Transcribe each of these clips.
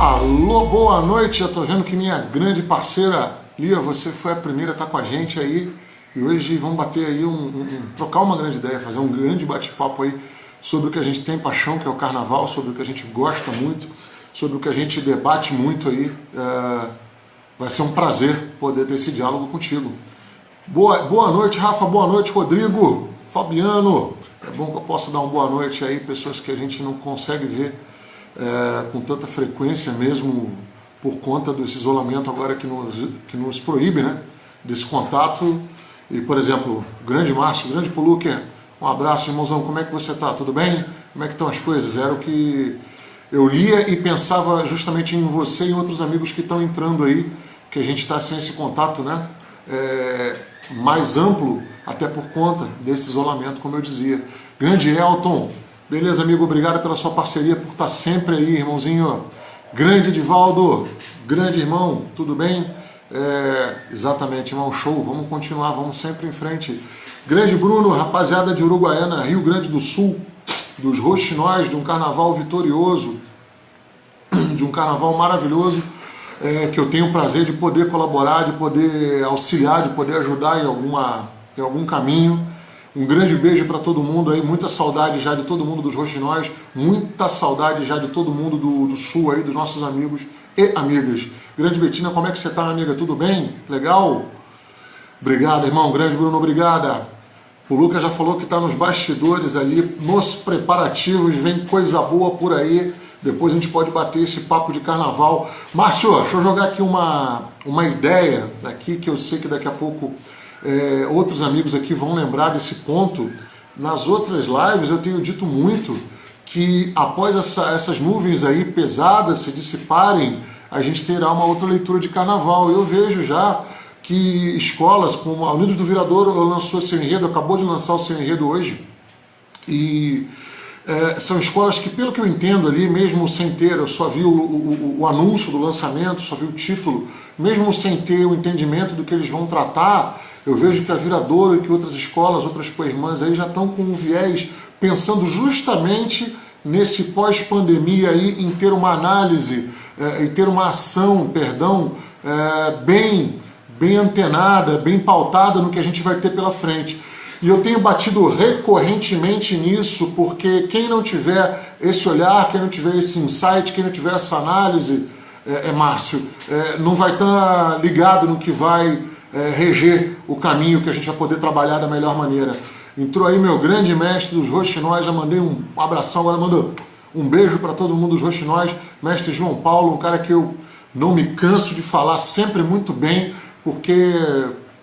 Alô, boa noite. Já tô vendo que minha grande parceira Lia, você foi a primeira a estar com a gente aí. E hoje vamos bater aí trocar uma grande ideia, fazer um grande bate-papo aí sobre o que a gente tem paixão, que é o carnaval, sobre o que a gente gosta muito, sobre o que a gente debate muito aí. Vai ser um prazer poder ter esse diálogo contigo. Boa noite, Rafa. Boa noite, Rodrigo. Fabiano. É bom que eu possa dar uma boa noite aí, pessoas que a gente não consegue ver com tanta frequência mesmo por conta desse isolamento agora que nos proíbe, né, desse contato. E, por exemplo, o grande Márcio, o grande Pulucker, um abraço, irmãozão, como é que você tá? Tudo bem? Como é que estão as coisas? Era o que eu lia e pensava justamente em você e outros amigos que estão entrando aí, que a gente está sem esse contato, né, mais amplo, até por conta desse isolamento, como eu dizia. Grande Elton, beleza, amigo? Obrigado pela sua parceria, por estar sempre aí, irmãozinho. Grande Edivaldo, grande irmão, tudo bem? Exatamente, irmão, show. Vamos continuar, vamos sempre em frente. Grande Bruno, rapaziada de Uruguaiana, Rio Grande do Sul, dos Roxinóis, de um carnaval vitorioso, de um carnaval maravilhoso, que eu tenho o prazer de poder colaborar, de poder auxiliar, de poder ajudar em algum caminho. Um grande beijo para todo mundo aí, muita saudade já de todo mundo dos Roxinóis, muita saudade já de todo mundo do Sul aí, dos nossos amigos e amigas. Grande Betina, como é que você tá, amiga? Tudo bem? Legal? Obrigado, irmão. Grande Bruno, obrigada. O Lucas já falou que está nos bastidores ali, nos preparativos, vem coisa boa por aí. Depois a gente pode bater esse papo de carnaval. Márcio, deixa eu jogar aqui uma ideia aqui, que eu sei que daqui a pouco outros amigos aqui vão lembrar desse ponto. Nas outras lives eu tenho dito muito que após essas nuvens aí pesadas se dissiparem, a gente terá uma outra leitura de carnaval. Eu vejo já que escolas como a Unidos do Viradouro lançou esse enredo, acabou de lançar o seu enredo hoje, e são escolas que, pelo que eu entendo ali, mesmo sem ter, eu só vi o anúncio do lançamento, só vi o título, mesmo sem ter o entendimento do que eles vão tratar, eu vejo que a Viradouro e que outras escolas, outras co-irmãs aí já estão com um viés pensando justamente nesse pós-pandemia aí, em ter uma análise, em ter uma ação, bem antenada, bem pautada no que a gente vai ter pela frente. E eu tenho batido recorrentemente nisso, porque quem não tiver esse olhar, quem não tiver esse insight, quem não tiver essa análise, Márcio, não vai estar ligado no que vai reger o caminho que a gente vai poder trabalhar da melhor maneira. Entrou aí meu grande mestre dos Roxinóis, já mandei um abração, agora mando um beijo para todo mundo dos Roxinóis, mestre João Paulo, um cara que eu não me canso de falar sempre muito bem, porque,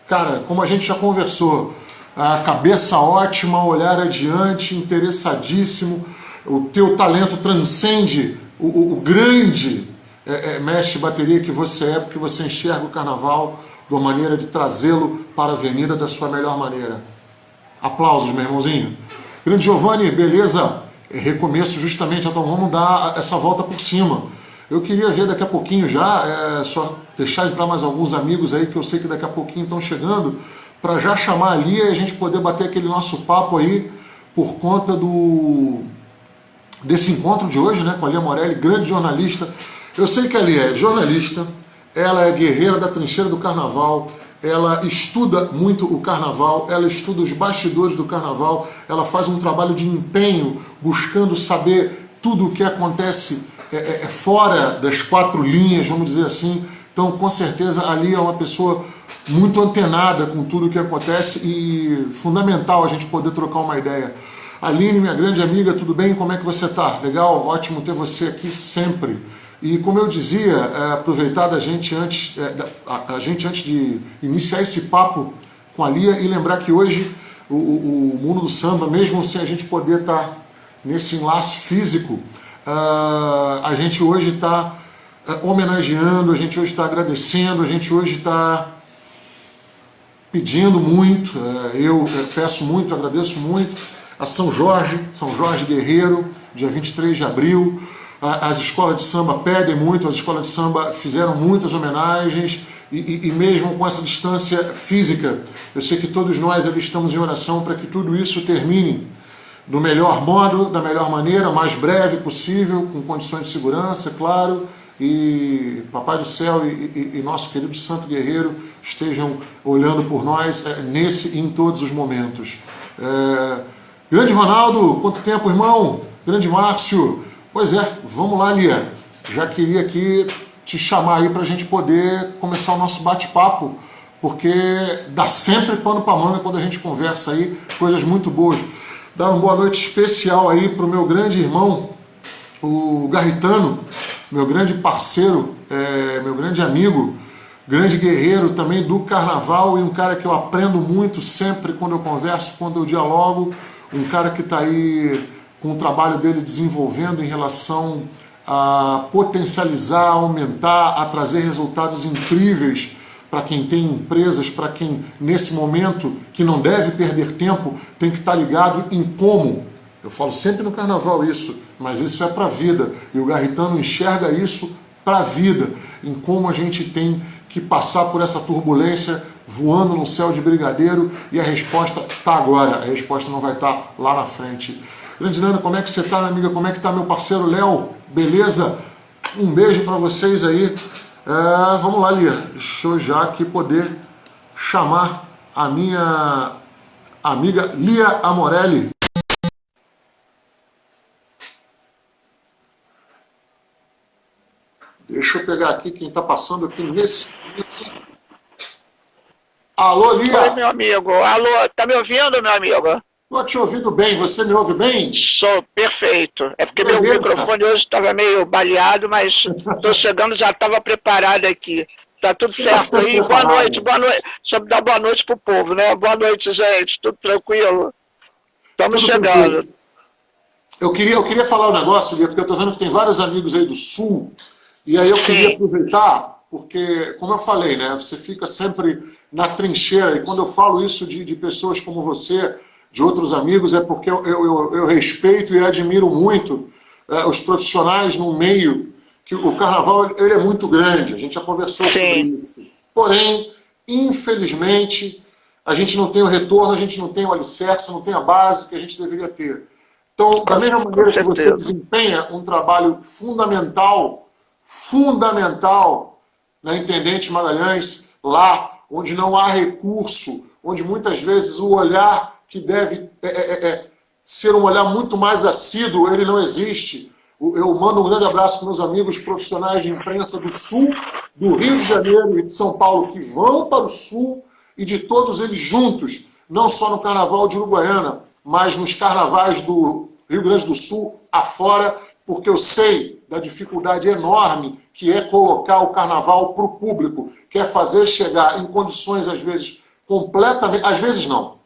cara, como a gente já conversou, a cabeça ótima, olhar adiante, interessadíssimo, o teu talento transcende o grande mestre de bateria que você é, porque você enxerga o carnaval de uma maneira de trazê-lo para a avenida da sua melhor maneira. Aplausos, meu irmãozinho. Grande Giovanni, beleza? Recomeço justamente, então vamos dar essa volta por cima. Eu queria ver daqui a pouquinho já, só deixar entrar mais alguns amigos aí, que eu sei que daqui a pouquinho estão chegando, para já chamar ali e a gente poder bater aquele nosso papo aí, por conta desse encontro de hoje, né, com a Lia Morelli, grande jornalista. Eu sei que a Lia é jornalista, ela é guerreira da trincheira do carnaval, ela estuda muito o carnaval, ela estuda os bastidores do carnaval, ela faz um trabalho de empenho, buscando saber tudo o que acontece fora das quatro linhas, vamos dizer assim. Então, com certeza, ali é uma pessoa muito antenada com tudo o que acontece e fundamental a gente poder trocar uma ideia. Aline, minha grande amiga, tudo bem? Como é que você está? Legal, ótimo ter você aqui sempre. E como eu dizia, aproveitar da gente antes de iniciar esse papo com a Lia e lembrar que hoje o mundo do samba, mesmo sem a gente poder estar nesse enlace físico, a gente hoje está homenageando, a gente hoje está agradecendo, a gente hoje está pedindo muito, eu peço muito, agradeço muito a São Jorge Guerreiro, dia 23 de abril, as escolas de samba pedem muito, as escolas de samba fizeram muitas homenagens, e mesmo com essa distância física, eu sei que todos nós ali estamos em oração para que tudo isso termine do melhor modo, da melhor maneira, mais breve possível, com condições de segurança, claro, e Papai do Céu e nosso querido Santo Guerreiro estejam olhando por nós nesse e em todos os momentos. Grande Ronaldo, quanto tempo, irmão? Grande Márcio. Pois é, vamos lá, Lia. Já queria aqui te chamar aí para a gente poder começar o nosso bate-papo, porque dá sempre pano para manga quando a gente conversa aí, coisas muito boas. Dar uma boa noite especial aí para o meu grande irmão, o Garritano, meu grande parceiro, meu grande amigo, grande guerreiro também do carnaval e um cara que eu aprendo muito sempre quando eu converso, quando eu dialogo, um cara que está aí com o trabalho dele desenvolvendo em relação a potencializar, aumentar, a trazer resultados incríveis para quem tem empresas, para quem nesse momento que não deve perder tempo, tem que estar ligado em como. Eu falo sempre no carnaval isso, mas isso é para a vida. E o Garritano enxerga isso para a vida, em como a gente tem que passar por essa turbulência voando no céu de brigadeiro e a resposta está agora, a resposta não vai estar lá na frente. Grande Nana, como é que você está, minha amiga? Como é que está meu parceiro Léo? Beleza? Um beijo para vocês aí. Vamos lá, Lia. Deixa eu já aqui poder chamar a minha amiga Lia Amorelli. Deixa eu pegar aqui quem está passando aqui nesse... Alô, Lia? Oi, meu amigo. Alô, tá me ouvindo, meu amigo? Estou te ouvindo bem. Você me ouve bem? Sou perfeito. É porque Beleza. meu microfone hoje estava meio baleado, mas estou chegando, já estava preparado aqui. Tá tudo certo aí. Boa noite, boa noite. Deixa eu dar boa noite pro povo, né? Boa noite, gente. Tudo tranquilo? Estamos chegando. Tranquilo. Eu queria falar um negócio, Lia, porque eu estou vendo que tem vários amigos aí do Sul, e aí eu queria aproveitar, porque, como eu falei, né, você fica sempre na trincheira, e quando eu falo isso de pessoas como você, de outros amigos, é porque eu respeito e admiro muito os profissionais no meio, que o carnaval ele é muito grande, a gente já conversou sobre isso. Porém, infelizmente, a gente não tem o retorno, a gente não tem o alicerce, não tem a base que a gente deveria ter. Então, da mesma maneira que você desempenha um trabalho fundamental na Intendente Magalhães, lá onde não há recurso, onde muitas vezes o olhar que deve ser um olhar muito mais assíduo, ele não existe. Eu mando um grande abraço para meus amigos profissionais de imprensa do Sul, do Rio de Janeiro e de São Paulo, que vão para o Sul, e de todos eles juntos, não só no Carnaval de Uruguaiana, mas nos carnavais do Rio Grande do Sul afora, porque eu sei da dificuldade enorme que é colocar o carnaval para o público, que é fazer chegar em condições, às vezes, completamente... Às vezes não,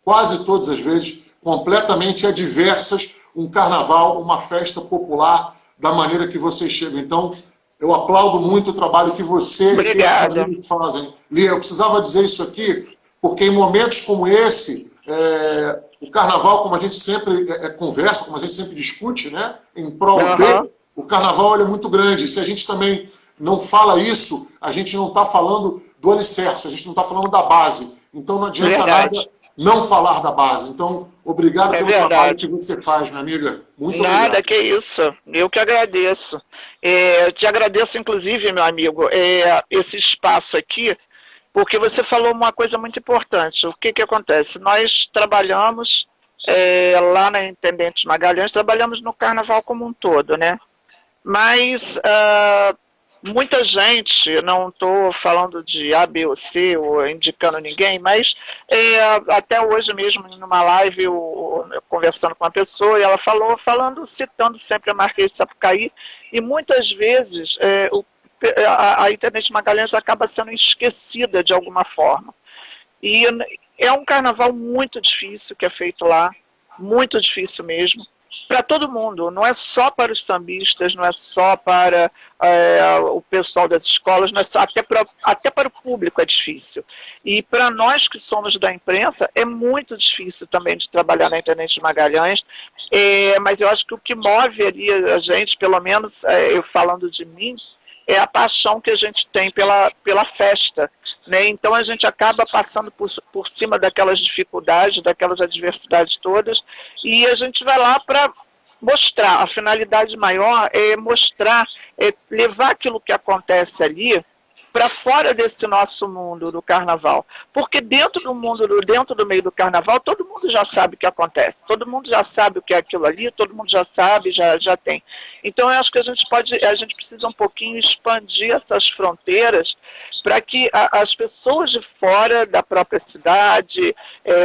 quase todas as vezes, completamente adversas, um carnaval, uma festa popular, da maneira que vocês chegam. Então, eu aplaudo muito o trabalho que você e esses amigos fazem. Lia, eu precisava dizer isso aqui, porque em momentos como esse, o carnaval, como a gente sempre conversa, como a gente sempre discute, né, em prol de, o carnaval ele é muito grande. E se a gente também não fala isso, a gente não está falando do alicerce, a gente não está falando da base. Então não adianta nada não falar da base. Então, obrigado pelo trabalho que você faz, minha amiga. Muito obrigado. Nada, que isso. Eu que agradeço. Eu te agradeço, inclusive, meu amigo, esse espaço aqui, porque você falou uma coisa muito importante. O que acontece? Nós trabalhamos lá na Intendente Magalhães, trabalhamos no carnaval como um todo, né? Mas muita gente, não estou falando de A, B ou C, ou indicando ninguém, mas até hoje mesmo, numa live, eu conversando com uma pessoa, e ela citando sempre a Marquês de Sapucaí, e muitas vezes a Intendente Magalhães acaba sendo esquecida de alguma forma. E é um carnaval muito difícil que é feito lá, muito difícil mesmo, para todo mundo, não é só para os sambistas, não é só para o pessoal das escolas, não é só, até para o público é difícil. E para nós que somos da imprensa, é muito difícil também de trabalhar na Intendente Magalhães, mas eu acho que o que move ali a gente, pelo menos eu falando de mim, é a paixão que a gente tem pela festa, né? Então a gente acaba passando por cima daquelas dificuldades, daquelas adversidades todas, e a gente vai lá para mostrar, a finalidade maior é mostrar, é levar aquilo que acontece ali para fora desse nosso mundo do carnaval. Porque dentro do mundo, dentro do meio do carnaval, todo mundo já sabe o que acontece, todo mundo já sabe o que é aquilo ali, todo mundo já sabe, já tem. Então eu acho que a gente precisa um pouquinho expandir essas fronteiras para que as pessoas de fora da própria cidade,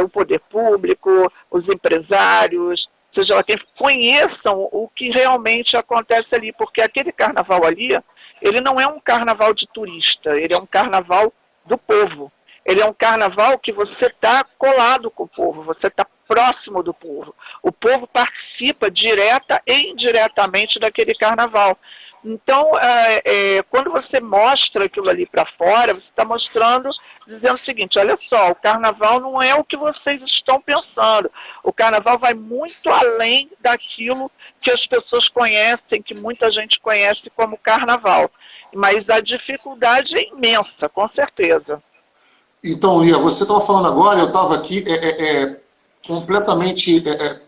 o poder público, os empresários, seja lá quem, conheçam o que realmente acontece ali, porque aquele carnaval ali, ele não é um carnaval de turista, ele é um carnaval do povo. Ele é um carnaval que você está colado com o povo, você está próximo do povo. O povo participa direta e indiretamente daquele carnaval. Então, quando você mostra aquilo ali para fora, você está mostrando, dizendo o seguinte, olha só, o carnaval não é o que vocês estão pensando. O carnaval vai muito além daquilo que as pessoas conhecem, que muita gente conhece como carnaval. Mas a dificuldade é imensa, com certeza. Então, Lia, você estava falando agora, eu estava aqui completamente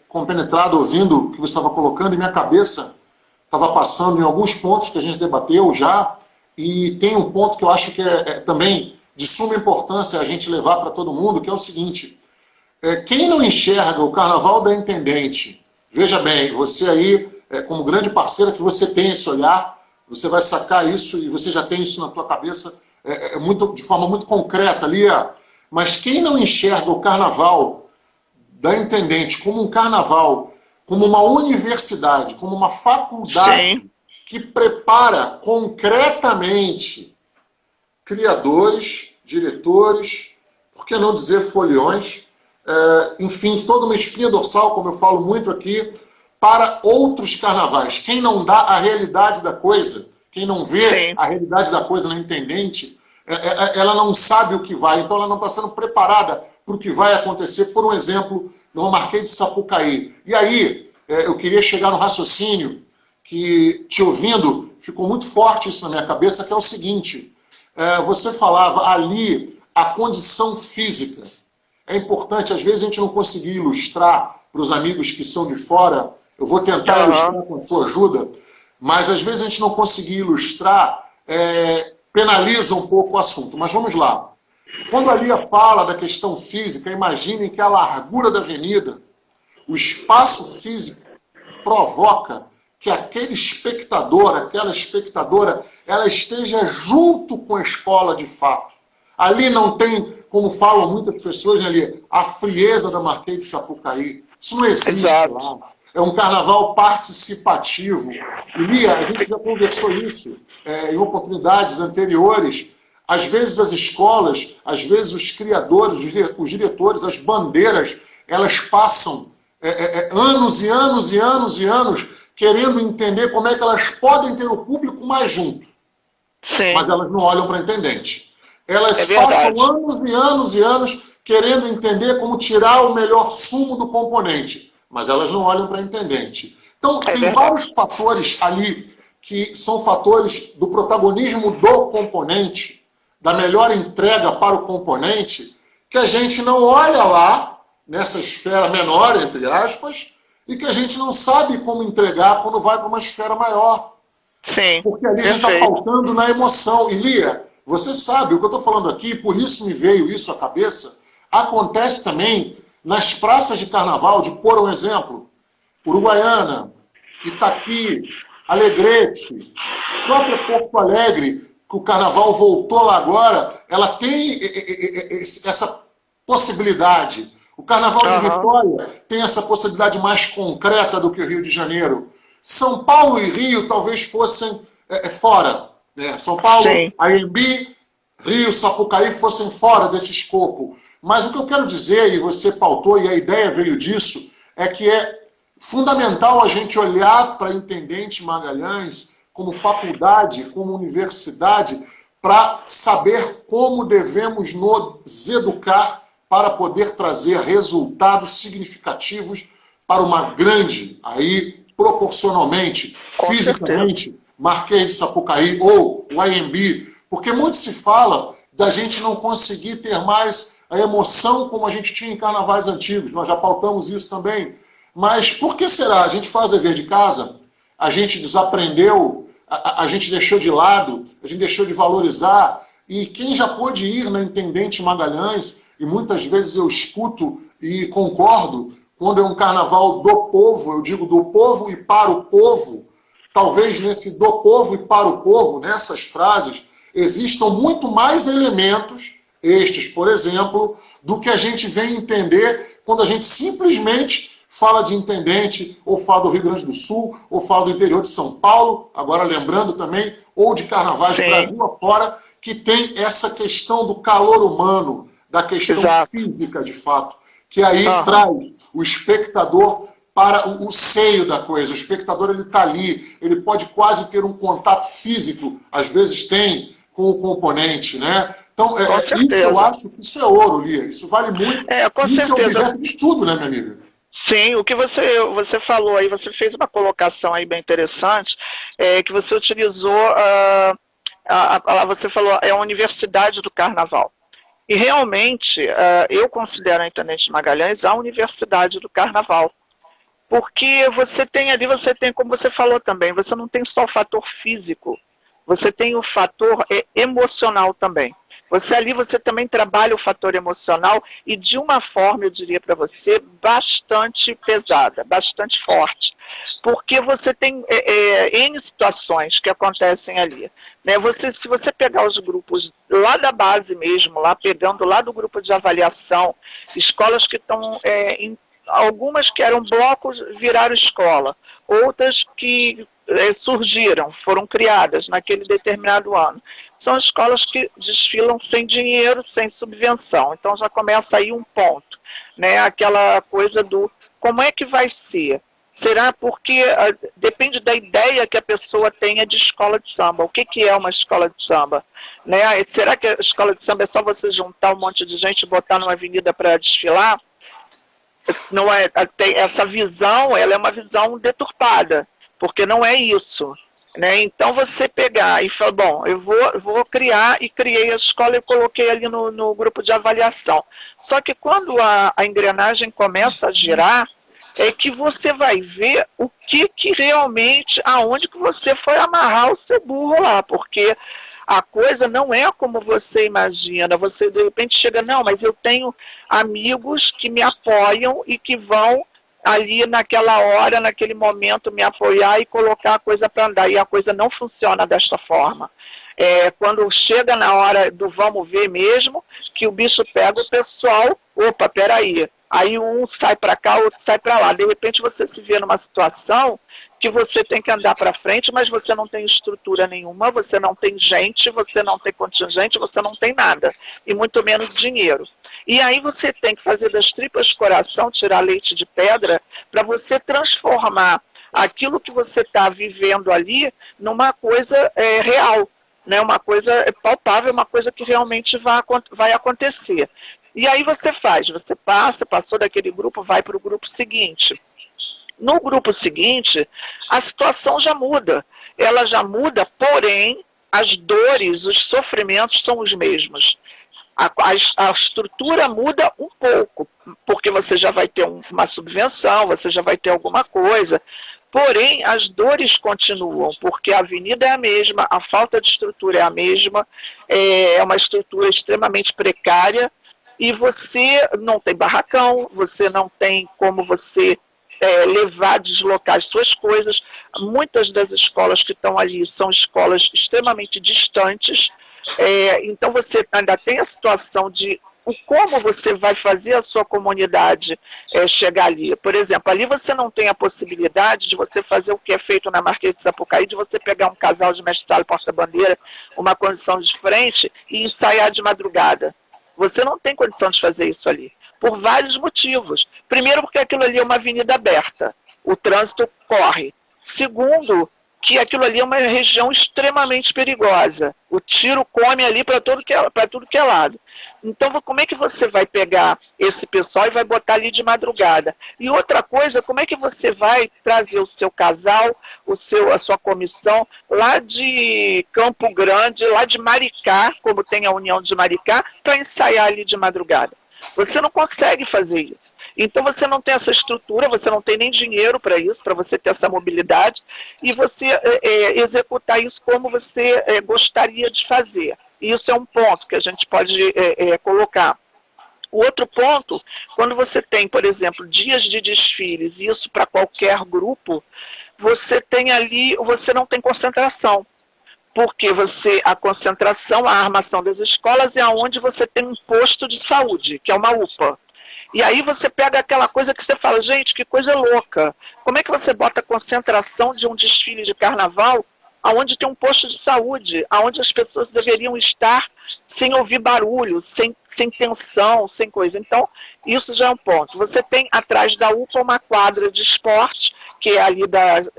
compenetrado ouvindo o que você estava colocando, e minha cabeça estava passando em alguns pontos que a gente debateu já, e tem um ponto que eu acho que é também de suma importância a gente levar para todo mundo, que é o seguinte, quem não enxerga o Carnaval da Intendente, veja bem, você aí, como grande parceira que você tem esse olhar, você vai sacar isso e você já tem isso na tua cabeça de forma muito concreta, Lia, mas quem não enxerga o Carnaval da Intendente como um carnaval, como uma universidade, como uma faculdade Sim. que prepara concretamente criadores, diretores, por que não dizer foliões, enfim, toda uma espinha dorsal, como eu falo muito aqui, para outros carnavais. Quem não dá a realidade da coisa, quem não vê Sim. a realidade da coisa na Intendente, ela não sabe o que vai, então ela não está sendo preparada para o que vai acontecer, por um exemplo, no Marquês de Sapucaí. E aí, eu queria chegar no raciocínio que, te ouvindo, ficou muito forte isso na minha cabeça, que é o seguinte, você falava ali a condição física. É importante, às vezes a gente não conseguir ilustrar para os amigos que são de fora, eu vou tentar ilustrar com a sua ajuda, mas às vezes a gente não conseguir ilustrar, penaliza um pouco o assunto. Mas vamos lá. Quando a Lia fala da questão física, imaginem que a largura da avenida, o espaço físico provoca que aquele espectador, aquela espectadora, ela esteja junto com a escola de fato. Ali não tem, como falam muitas pessoas, né, Lia, a frieza da Marquês de Sapucaí. Isso não existe lá. É um carnaval participativo. Lia, a gente já conversou isso em oportunidades anteriores. Às vezes as escolas, às vezes os criadores, os diretores, as bandeiras, elas passam anos e anos e anos e anos querendo entender como é que elas podem ter o público mais junto. Sim. Mas elas não olham para a intendente. Elas passam anos e anos e anos querendo entender como tirar o melhor sumo do componente. Mas elas não olham para a intendente. Então, tem vários fatores ali que são fatores do protagonismo do componente, da melhor entrega para o componente, que a gente não olha lá, nessa esfera menor, entre aspas, e que a gente não sabe como entregar quando vai para uma esfera maior. Sim. Porque ali a gente está faltando na emoção. E Lia, você sabe, o que eu estou falando aqui, por isso me veio isso à cabeça, acontece também nas praças de carnaval, de por um exemplo, Uruguaiana, Itaqui, Alegrete, própria Porto Alegre, que o carnaval voltou lá agora, ela tem essa possibilidade. O carnaval de Vitória tem essa possibilidade mais concreta do que o Rio de Janeiro. São Paulo e Rio talvez fossem fora. Né? São Paulo, AMB, Rio, Sapucaí fossem fora desse escopo. Mas o que eu quero dizer, e você pautou, e a ideia veio disso, é que é fundamental a gente olhar para a Intendente Magalhães como faculdade, como universidade, para saber como devemos nos educar para poder trazer resultados significativos para uma grande, aí proporcionalmente, fisicamente, Marquês de Sapucaí ou o AMB, porque muito se fala da gente não conseguir ter mais a emoção como a gente tinha em carnavais antigos, nós já pautamos isso também, Mas por que será? A gente faz o dever de casa, a gente desaprendeu, a gente deixou de lado, a gente deixou de valorizar. E quem já pôde ir na Intendente Magalhães, e muitas vezes eu escuto e concordo, quando é um carnaval do povo, eu digo do povo e para o povo, talvez nesse do povo e para o povo, nessas frases, existam muito mais elementos, estes, por exemplo, do que a gente vem entender quando a gente simplesmente fala de intendente, ou fala do Rio Grande do Sul, ou fala do interior de São Paulo, agora lembrando também, ou de carnavais do Brasil afora, que tem essa questão do calor humano, da questão física, de fato, que aí traz o espectador para o seio da coisa. O espectador, ele está ali, ele pode quase ter um contato físico, às vezes tem, com o componente, né? Então, isso eu acho que isso é ouro, Lia. Isso vale muito. Isso é objeto de estudo, né, minha amiga? Sim, o que você falou aí, você fez uma colocação aí bem interessante, que você utilizou, você falou, é a Universidade do Carnaval. E realmente, eu considero a Intendente Magalhães a Universidade do Carnaval. Porque você tem ali, como você falou também, você não tem só o fator físico, você tem o fator emocional também. Você também trabalha o fator emocional e de uma forma, eu diria para você, bastante pesada, bastante forte. Porque você tem N situações que acontecem ali. Né? Se você pegar os grupos lá da base mesmo, pegando lá do grupo de avaliação, escolas que estão algumas que eram blocos viraram escola, outras que surgiram, foram criadas naquele determinado ano. São escolas que desfilam sem dinheiro, sem subvenção. Então já começa aí um ponto, né? Aquela coisa do como é que vai ser? Será porque depende da ideia que a pessoa tenha de escola de samba. O que é uma escola de samba? Né? Será que a escola de samba é só você juntar um monte de gente e botar numa avenida para desfilar? Não essa visão, ela é uma visão deturpada, porque não é isso. Né? Então você pegar e falar, bom, eu vou criar, e criei a escola e coloquei ali no grupo de avaliação. Só que quando a engrenagem começa a girar, é que você vai ver o que realmente, aonde que você foi amarrar o seu burro lá, porque a coisa não é como você imagina. Você de repente chega, não, mas eu tenho amigos que me apoiam e que vão ali naquela hora, naquele momento, me apoiar e colocar a coisa para andar. E a coisa não funciona desta forma. Quando chega na hora do vamos ver mesmo, que o bicho pega o pessoal, opa, peraí. Aí um sai para cá, outro sai para lá. De repente você se vê numa situação que você tem que andar para frente, mas você não tem estrutura nenhuma, você não tem gente, você não tem contingente, você não tem nada. E muito menos dinheiro. E aí você tem que fazer das tripas de coração, tirar leite de pedra, para você transformar aquilo que você está vivendo ali numa coisa real, né? Uma coisa palpável, uma coisa que realmente vai acontecer. E aí você passou daquele grupo, vai para o grupo seguinte. No grupo seguinte, a situação já muda. Ela já muda, porém, as dores, os sofrimentos são os mesmos. A estrutura muda um pouco, porque você já vai ter uma subvenção, você já vai ter alguma coisa, porém as dores continuam, porque a avenida é a mesma, a falta de estrutura é a mesma, é uma estrutura extremamente precária, e você não tem barracão, você não tem como você deslocar as suas coisas. Muitas das escolas que estão ali são escolas extremamente distantes, então você ainda tem a situação de como você vai fazer a sua comunidade chegar ali. Por exemplo, ali você não tem a possibilidade de você fazer o que é feito na Marquês de Sapucaí, de você pegar um casal de mestre-sala e porta-bandeira, uma condição de frente e ensaiar de madrugada. Você não tem condição de fazer isso ali, por vários motivos. Primeiro, porque aquilo ali é uma avenida aberta, o trânsito corre. Segundo, que aquilo ali é uma região extremamente perigosa. O tiro come ali para tudo que é lado. Então, como é que você vai pegar esse pessoal e vai botar ali de madrugada? E outra coisa, como é que você vai trazer o seu casal, a sua comissão, lá de Campo Grande, lá de Maricá, como tem a União de Maricá, para ensaiar ali de madrugada? Você não consegue fazer isso. Então você não tem essa estrutura, você não tem nem dinheiro para isso, para você ter essa mobilidade, e você executar isso como você gostaria de fazer. Isso é um ponto que a gente pode colocar. O outro ponto, quando você tem, por exemplo, dias de desfiles, isso para qualquer grupo, você tem ali, você não tem concentração. Porque a concentração, a armação das escolas é onde você tem um posto de saúde, que é uma UPA. E aí você pega aquela coisa que você fala, gente, que coisa louca. Como é que você bota a concentração de um desfile de carnaval aonde tem um posto de saúde, aonde as pessoas deveriam estar sem ouvir barulho, sem tensão, sem coisa. Então, isso já é um ponto. Você tem atrás da UPA uma quadra de esporte, que é ali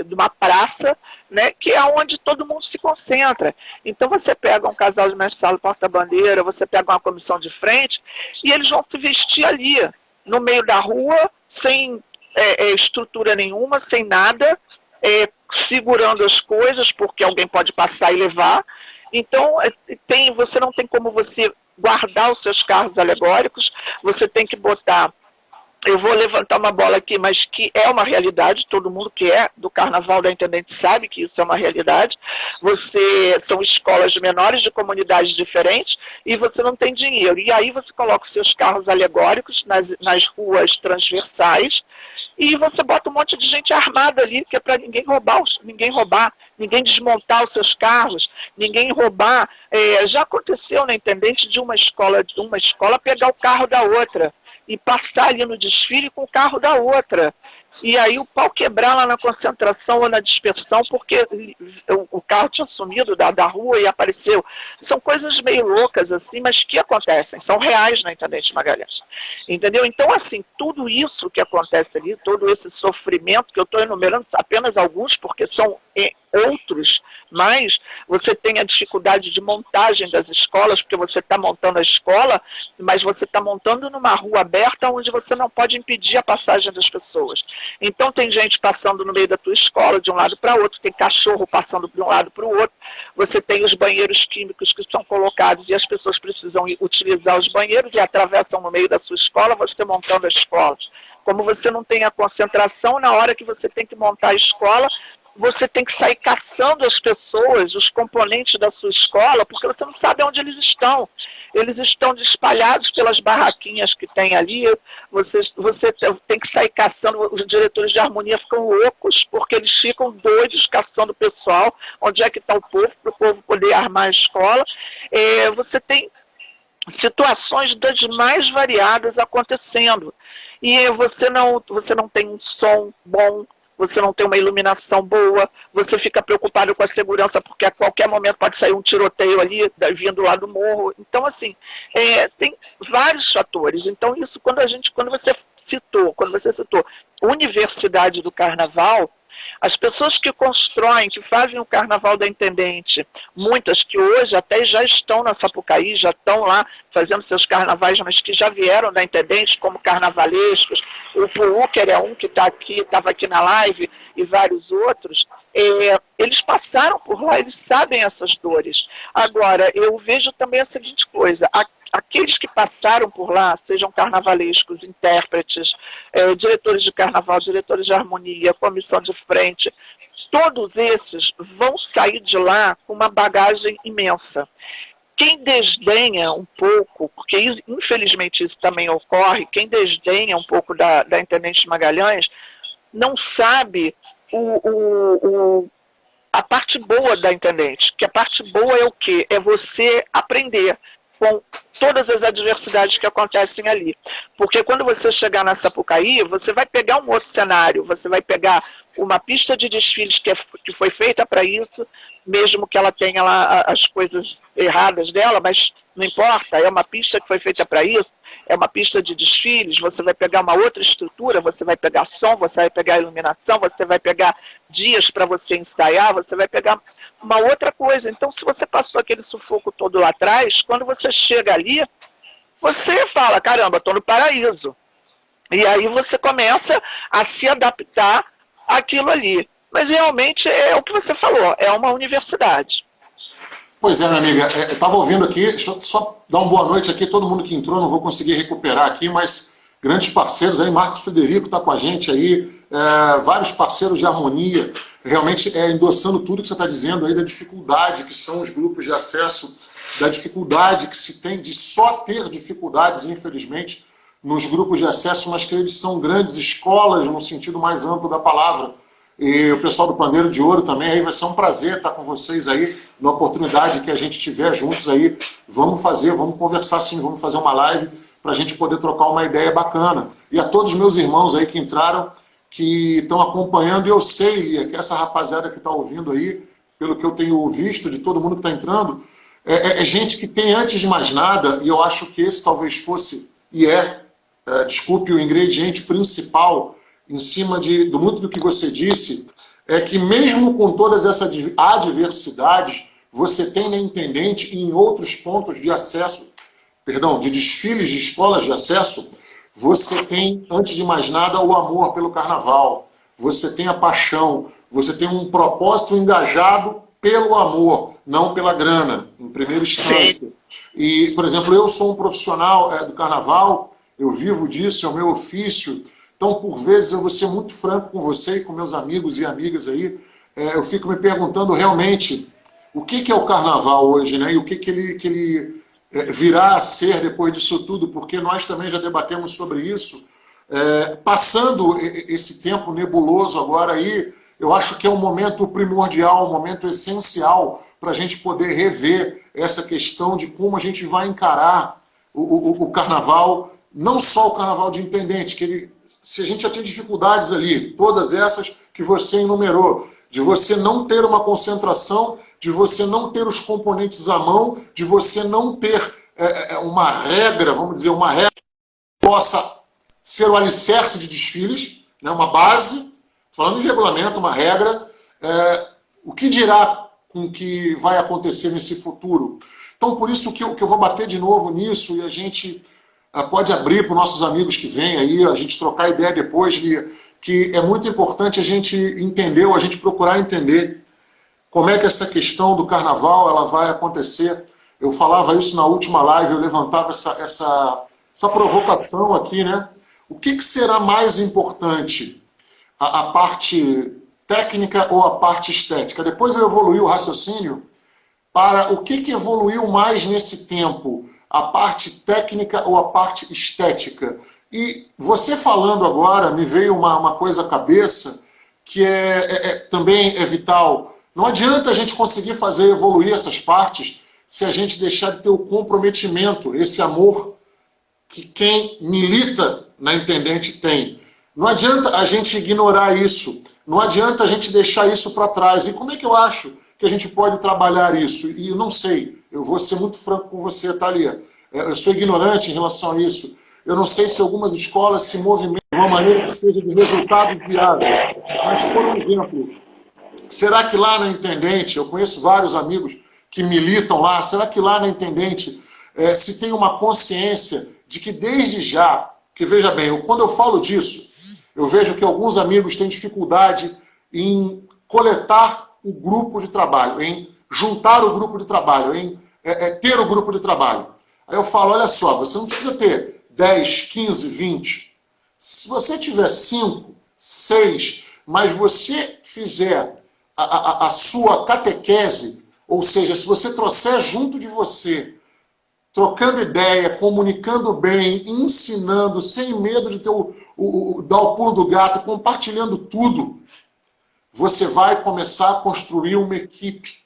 de uma praça, né, que é onde todo mundo se concentra. Então você pega um casal de mestre-sala porta-bandeira, você pega uma comissão de frente, e eles vão se vestir ali, no meio da rua, sem estrutura nenhuma, sem nada, segurando as coisas, porque alguém pode passar e levar. Então, você não tem como você guardar os seus carros alegóricos, você tem que botar... Eu vou levantar uma bola aqui, mas que é uma realidade, todo mundo que é do Carnaval da Intendente sabe que isso é uma realidade. São escolas menores de comunidades diferentes e você não tem dinheiro. E aí você coloca os seus carros alegóricos nas ruas transversais e você bota um monte de gente armada ali, que é para ninguém roubar, ninguém desmontar os seus carros, ninguém roubar. Já aconteceu na Intendente de uma escola pegar o carro da outra e passar ali no desfile com o carro da outra. E aí o pau quebrar lá na concentração ou na dispersão, porque o carro tinha sumido da rua e apareceu. São coisas meio loucas, assim, mas que acontecem, são reais na Intendente Magalhães. Entendeu? Então, assim, tudo isso que acontece ali, todo esse sofrimento, que eu estou enumerando apenas alguns, porque são outros, mas você tem a dificuldade de montagem das escolas, porque você está montando a escola, mas você está montando numa rua aberta onde você não pode impedir a passagem das pessoas. Então tem gente passando no meio da tua escola de um lado para outro, tem cachorro passando de um lado para o outro, você tem os banheiros químicos que são colocados e as pessoas precisam utilizar os banheiros e atravessam no meio da sua escola, você montando a escola. Como você não tem a concentração, na hora que você tem que montar a escola, você tem que sair caçando as pessoas, os componentes da sua escola, porque você não sabe onde eles estão. Eles estão espalhados pelas barraquinhas que tem ali, você tem que sair caçando, os diretores de harmonia ficam loucos, porque eles ficam doidos caçando o pessoal, onde é que está o povo, para o povo poder armar a escola. Você tem situações das mais variadas acontecendo, e você não tem um som bom, você não tem uma iluminação boa, você fica preocupado com a segurança, porque a qualquer momento pode sair um tiroteio ali, vindo lá do morro. Então, assim, tem vários fatores. Então, isso, quando você citou Universidade do Carnaval, as pessoas que constroem, que fazem o Carnaval da Intendente, muitas que hoje até já estão na Sapucaí, já estão lá fazendo seus carnavais, mas que já vieram da Intendente como carnavalescos, o Puuker é um que estava aqui na live, e vários outros, eles passaram por lá, eles sabem essas dores. Agora, eu vejo também a seguinte coisa: aqueles que passaram por lá, sejam carnavalescos, intérpretes, diretores de carnaval, diretores de harmonia, comissão de frente, todos esses vão sair de lá com uma bagagem imensa. Quem desdenha um pouco, porque infelizmente isso também ocorre, quem desdenha um pouco da Intendente Magalhães, não sabe a parte boa da Intendente, que a parte boa é o quê? É você aprender com todas as adversidades que acontecem ali. Porque quando você chegar na Sapucaí, você vai pegar um outro cenário, você vai pegar uma pista de desfiles que foi feita para isso, mesmo que ela tenha lá as coisas erradas dela, mas não importa, é uma pista que foi feita para isso, é uma pista de desfiles, você vai pegar uma outra estrutura, você vai pegar som, você vai pegar iluminação, você vai pegar dias para você ensaiar, você vai pegar uma outra coisa. Então, se você passou aquele sufoco todo lá atrás, quando você chega ali, você fala, caramba, estou no paraíso. E aí você começa a se adaptar àquilo ali. Mas realmente é o que você falou, é uma universidade. Pois é, minha amiga, eu estava ouvindo aqui, deixa eu só dar uma boa noite aqui, todo mundo que entrou, não vou conseguir recuperar aqui, mas grandes parceiros aí, Marcos Frederico está com a gente aí, vários parceiros de harmonia, realmente endossando tudo que você está dizendo aí da dificuldade que são os grupos de acesso, da dificuldade que se tem de só ter dificuldades, infelizmente, nos grupos de acesso, mas que eles são grandes escolas no sentido mais amplo da palavra. E o pessoal do Pandeiro de Ouro também, aí vai ser um prazer estar com vocês aí, na oportunidade que a gente tiver juntos aí, vamos conversar sim, vamos fazer uma live para a gente poder trocar uma ideia bacana. E a todos os meus irmãos aí que entraram, que estão acompanhando, e eu sei, Lia, que essa rapaziada que está ouvindo aí, pelo que eu tenho visto de todo mundo que está entrando, é gente que tem, antes de mais nada, e eu acho que esse talvez fosse, desculpe, o ingrediente principal em cima do muito do que você disse, é que mesmo com todas essas adversidades, você tem na Intendente e em outros pontos de acesso, de desfiles de escolas de acesso, você tem, antes de mais nada, o amor pelo carnaval, você tem a paixão, você tem um propósito engajado pelo amor, não pela grana, em primeira instância. E, por exemplo, eu sou um profissional do carnaval, eu vivo disso, é o meu ofício. Então, por vezes, eu vou ser muito franco com você e com meus amigos e amigas aí, eu fico me perguntando realmente o que é o carnaval hoje, né? E o que ele virá a ser depois disso tudo, porque nós também já debatemos sobre isso. Passando esse tempo nebuloso agora aí, eu acho que é um momento primordial, um momento essencial para a gente poder rever essa questão de como a gente vai encarar o carnaval, não só o carnaval de Intendente, que se a gente já tem dificuldades ali, todas essas que você enumerou, de você não ter uma concentração, de você não ter os componentes à mão, de você não ter uma regra, vamos dizer, uma regra que possa ser o alicerce de desfiles, né, uma base, falando de regulamento, uma regra, o que dirá com o que vai acontecer nesse futuro? Então, por isso que eu vou bater de novo nisso, e a gente pode abrir para os nossos amigos que vêm aí, a gente trocar ideia depois, que é muito importante a gente entender, ou a gente procurar entender como é que essa questão do carnaval ela vai acontecer. Eu falava isso na última live, eu levantava essa provocação aqui, né? O que será mais importante? A parte técnica ou a parte estética? Depois eu evoluí o raciocínio para o que evoluiu mais nesse tempo, a parte técnica ou a parte estética. E você falando agora, me veio uma coisa à cabeça, que também é vital. Não adianta a gente conseguir fazer evoluir essas partes se a gente deixar de ter o comprometimento, esse amor que quem milita na Intendente tem. Não adianta a gente ignorar isso, não adianta a gente deixar isso para trás. E como é que eu acho que a gente pode trabalhar isso? E eu não sei, eu vou ser muito franco com você, Thalia. Eu sou ignorante em relação a isso. Eu não sei se algumas escolas se movimentam de uma maneira que seja de resultados viáveis. Mas, por exemplo, será que lá na Intendente, eu conheço vários amigos que militam lá, será que lá na Intendente se tem uma consciência de que desde já, que veja bem, quando eu falo disso, eu vejo que alguns amigos têm dificuldade em coletar o grupo de trabalho, em juntar o grupo de trabalho, em ter o grupo de trabalho. Aí eu falo, olha só, você não precisa ter 10, 15, 20. Se você tiver 5, 6, mas você fizer a sua catequese, ou seja, se você trouxer junto de você, trocando ideia, comunicando bem, ensinando, sem medo de ter dar o pulo do gato, compartilhando tudo, você vai começar a construir uma equipe.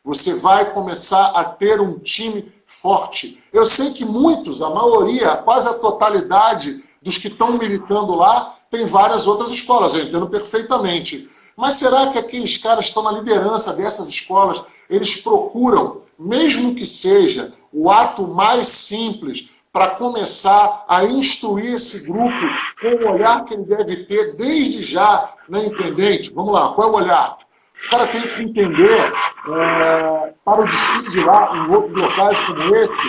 Você vai começar a ter um time forte. Eu sei que muitos, a maioria, quase a totalidade dos que estão militando lá, tem várias outras escolas, eu entendo perfeitamente. Mas será que aqueles caras estão na liderança dessas escolas, eles procuram, mesmo que seja o ato mais simples, para começar a instruir esse grupo com o olhar que ele deve ter desde já na Intendente? Vamos lá, qual é o olhar? O cara tem que entender, para o desfile de lá, em outros locais como esse,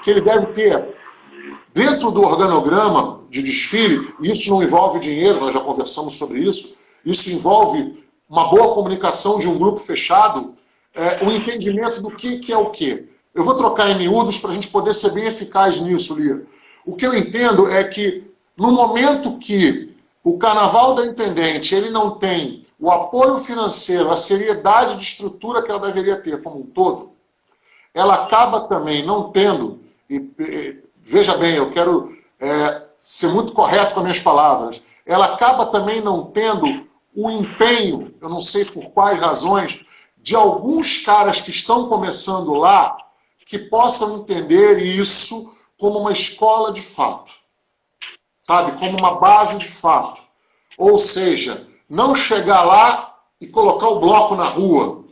que ele deve ter, dentro do organograma de desfile, e isso não envolve dinheiro, nós já conversamos sobre isso, isso envolve uma boa comunicação de um grupo fechado, o entendimento do que é o quê. Eu vou trocar em miúdos para a gente poder ser bem eficaz nisso, Lia. O que eu entendo é que no momento que o Carnaval da Intendente ele não tem o apoio financeiro, a seriedade de estrutura que ela deveria ter como um todo, ela acaba também não tendo, veja bem, eu quero ser muito correto com as minhas palavras, ela acaba também não tendo o empenho, eu não sei por quais razões, de alguns caras que estão começando lá, que possam entender isso como uma escola de fato, sabe? Como uma base de fato. Ou seja, não chegar lá e colocar o bloco na rua,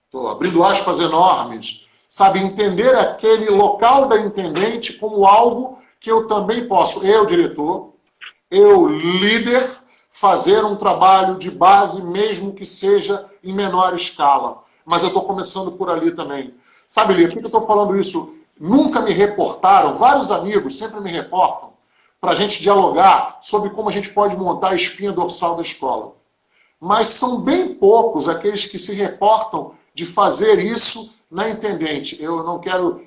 estou abrindo aspas enormes, sabe? Entender aquele local da intendente como algo que eu também posso, eu diretor, eu líder, fazer um trabalho de base, mesmo que seja em menor escala. Mas eu estou começando por ali também. Sabe, Lia, por que eu estou falando isso? Nunca me reportaram, vários amigos sempre me reportam, para a gente dialogar sobre como a gente pode montar a espinha dorsal da escola. Mas são bem poucos aqueles que se reportam de fazer isso na intendente. Eu não quero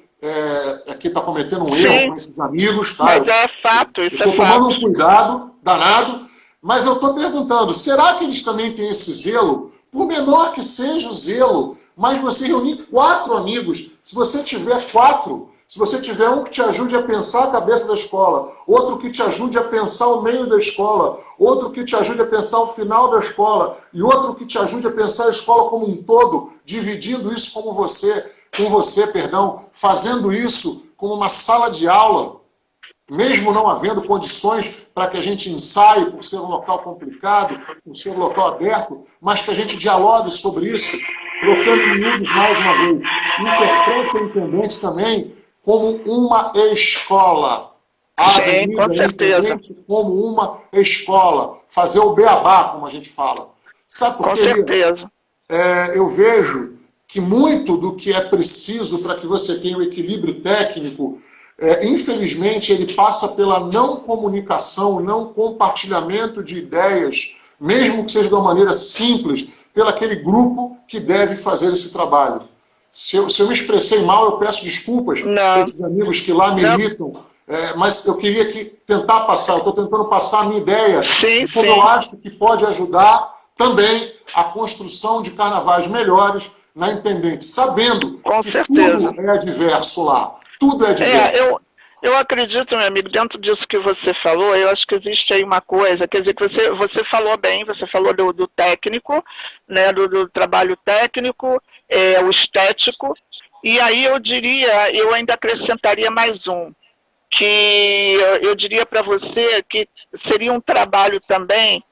aqui estar cometendo um erro com esses amigos. Tá? Mas é fato, isso é fato. Estou tomando um cuidado danado, mas eu estou perguntando, será que eles também têm esse zelo? Por menor que seja o zelo, mas você reunir 4 amigos, se você tiver 4, se você tiver um que te ajude a pensar a cabeça da escola, outro que te ajude a pensar o meio da escola, outro que te ajude a pensar o final da escola, e outro que te ajude a pensar a escola como um todo, dividindo isso com você, fazendo isso como uma sala de aula, mesmo não havendo condições para que a gente ensaie, por ser um local complicado, por ser um local aberto, mas que a gente dialogue sobre isso, trocando miúdos mais uma vez. Interprete a intendente também como uma escola. A Avenida com certeza. Como uma escola. Fazer o beabá, como a gente fala. Sabe por quê? Com certeza. Eu vejo que muito do que é preciso para que você tenha o equilíbrio técnico, infelizmente, ele passa pela não comunicação, não compartilhamento de ideias, mesmo que seja de uma maneira simples, pelo aquele grupo que deve fazer esse trabalho. Se eu me expressei mal, eu peço desculpas para esses amigos que lá militam, mas eu queria tentar passar, eu estou tentando passar a minha ideia de como eu acho que pode ajudar também a construção de carnavais melhores na Intendente, sabendo que tudo é adverso lá. Tudo é adverso. Eu acredito, meu amigo, dentro disso que você falou, eu acho que existe aí uma coisa, quer dizer, que você falou bem, você falou do técnico, né, do trabalho técnico, o estético, e aí eu ainda acrescentaria mais um, que eu diria para você que seria um trabalho também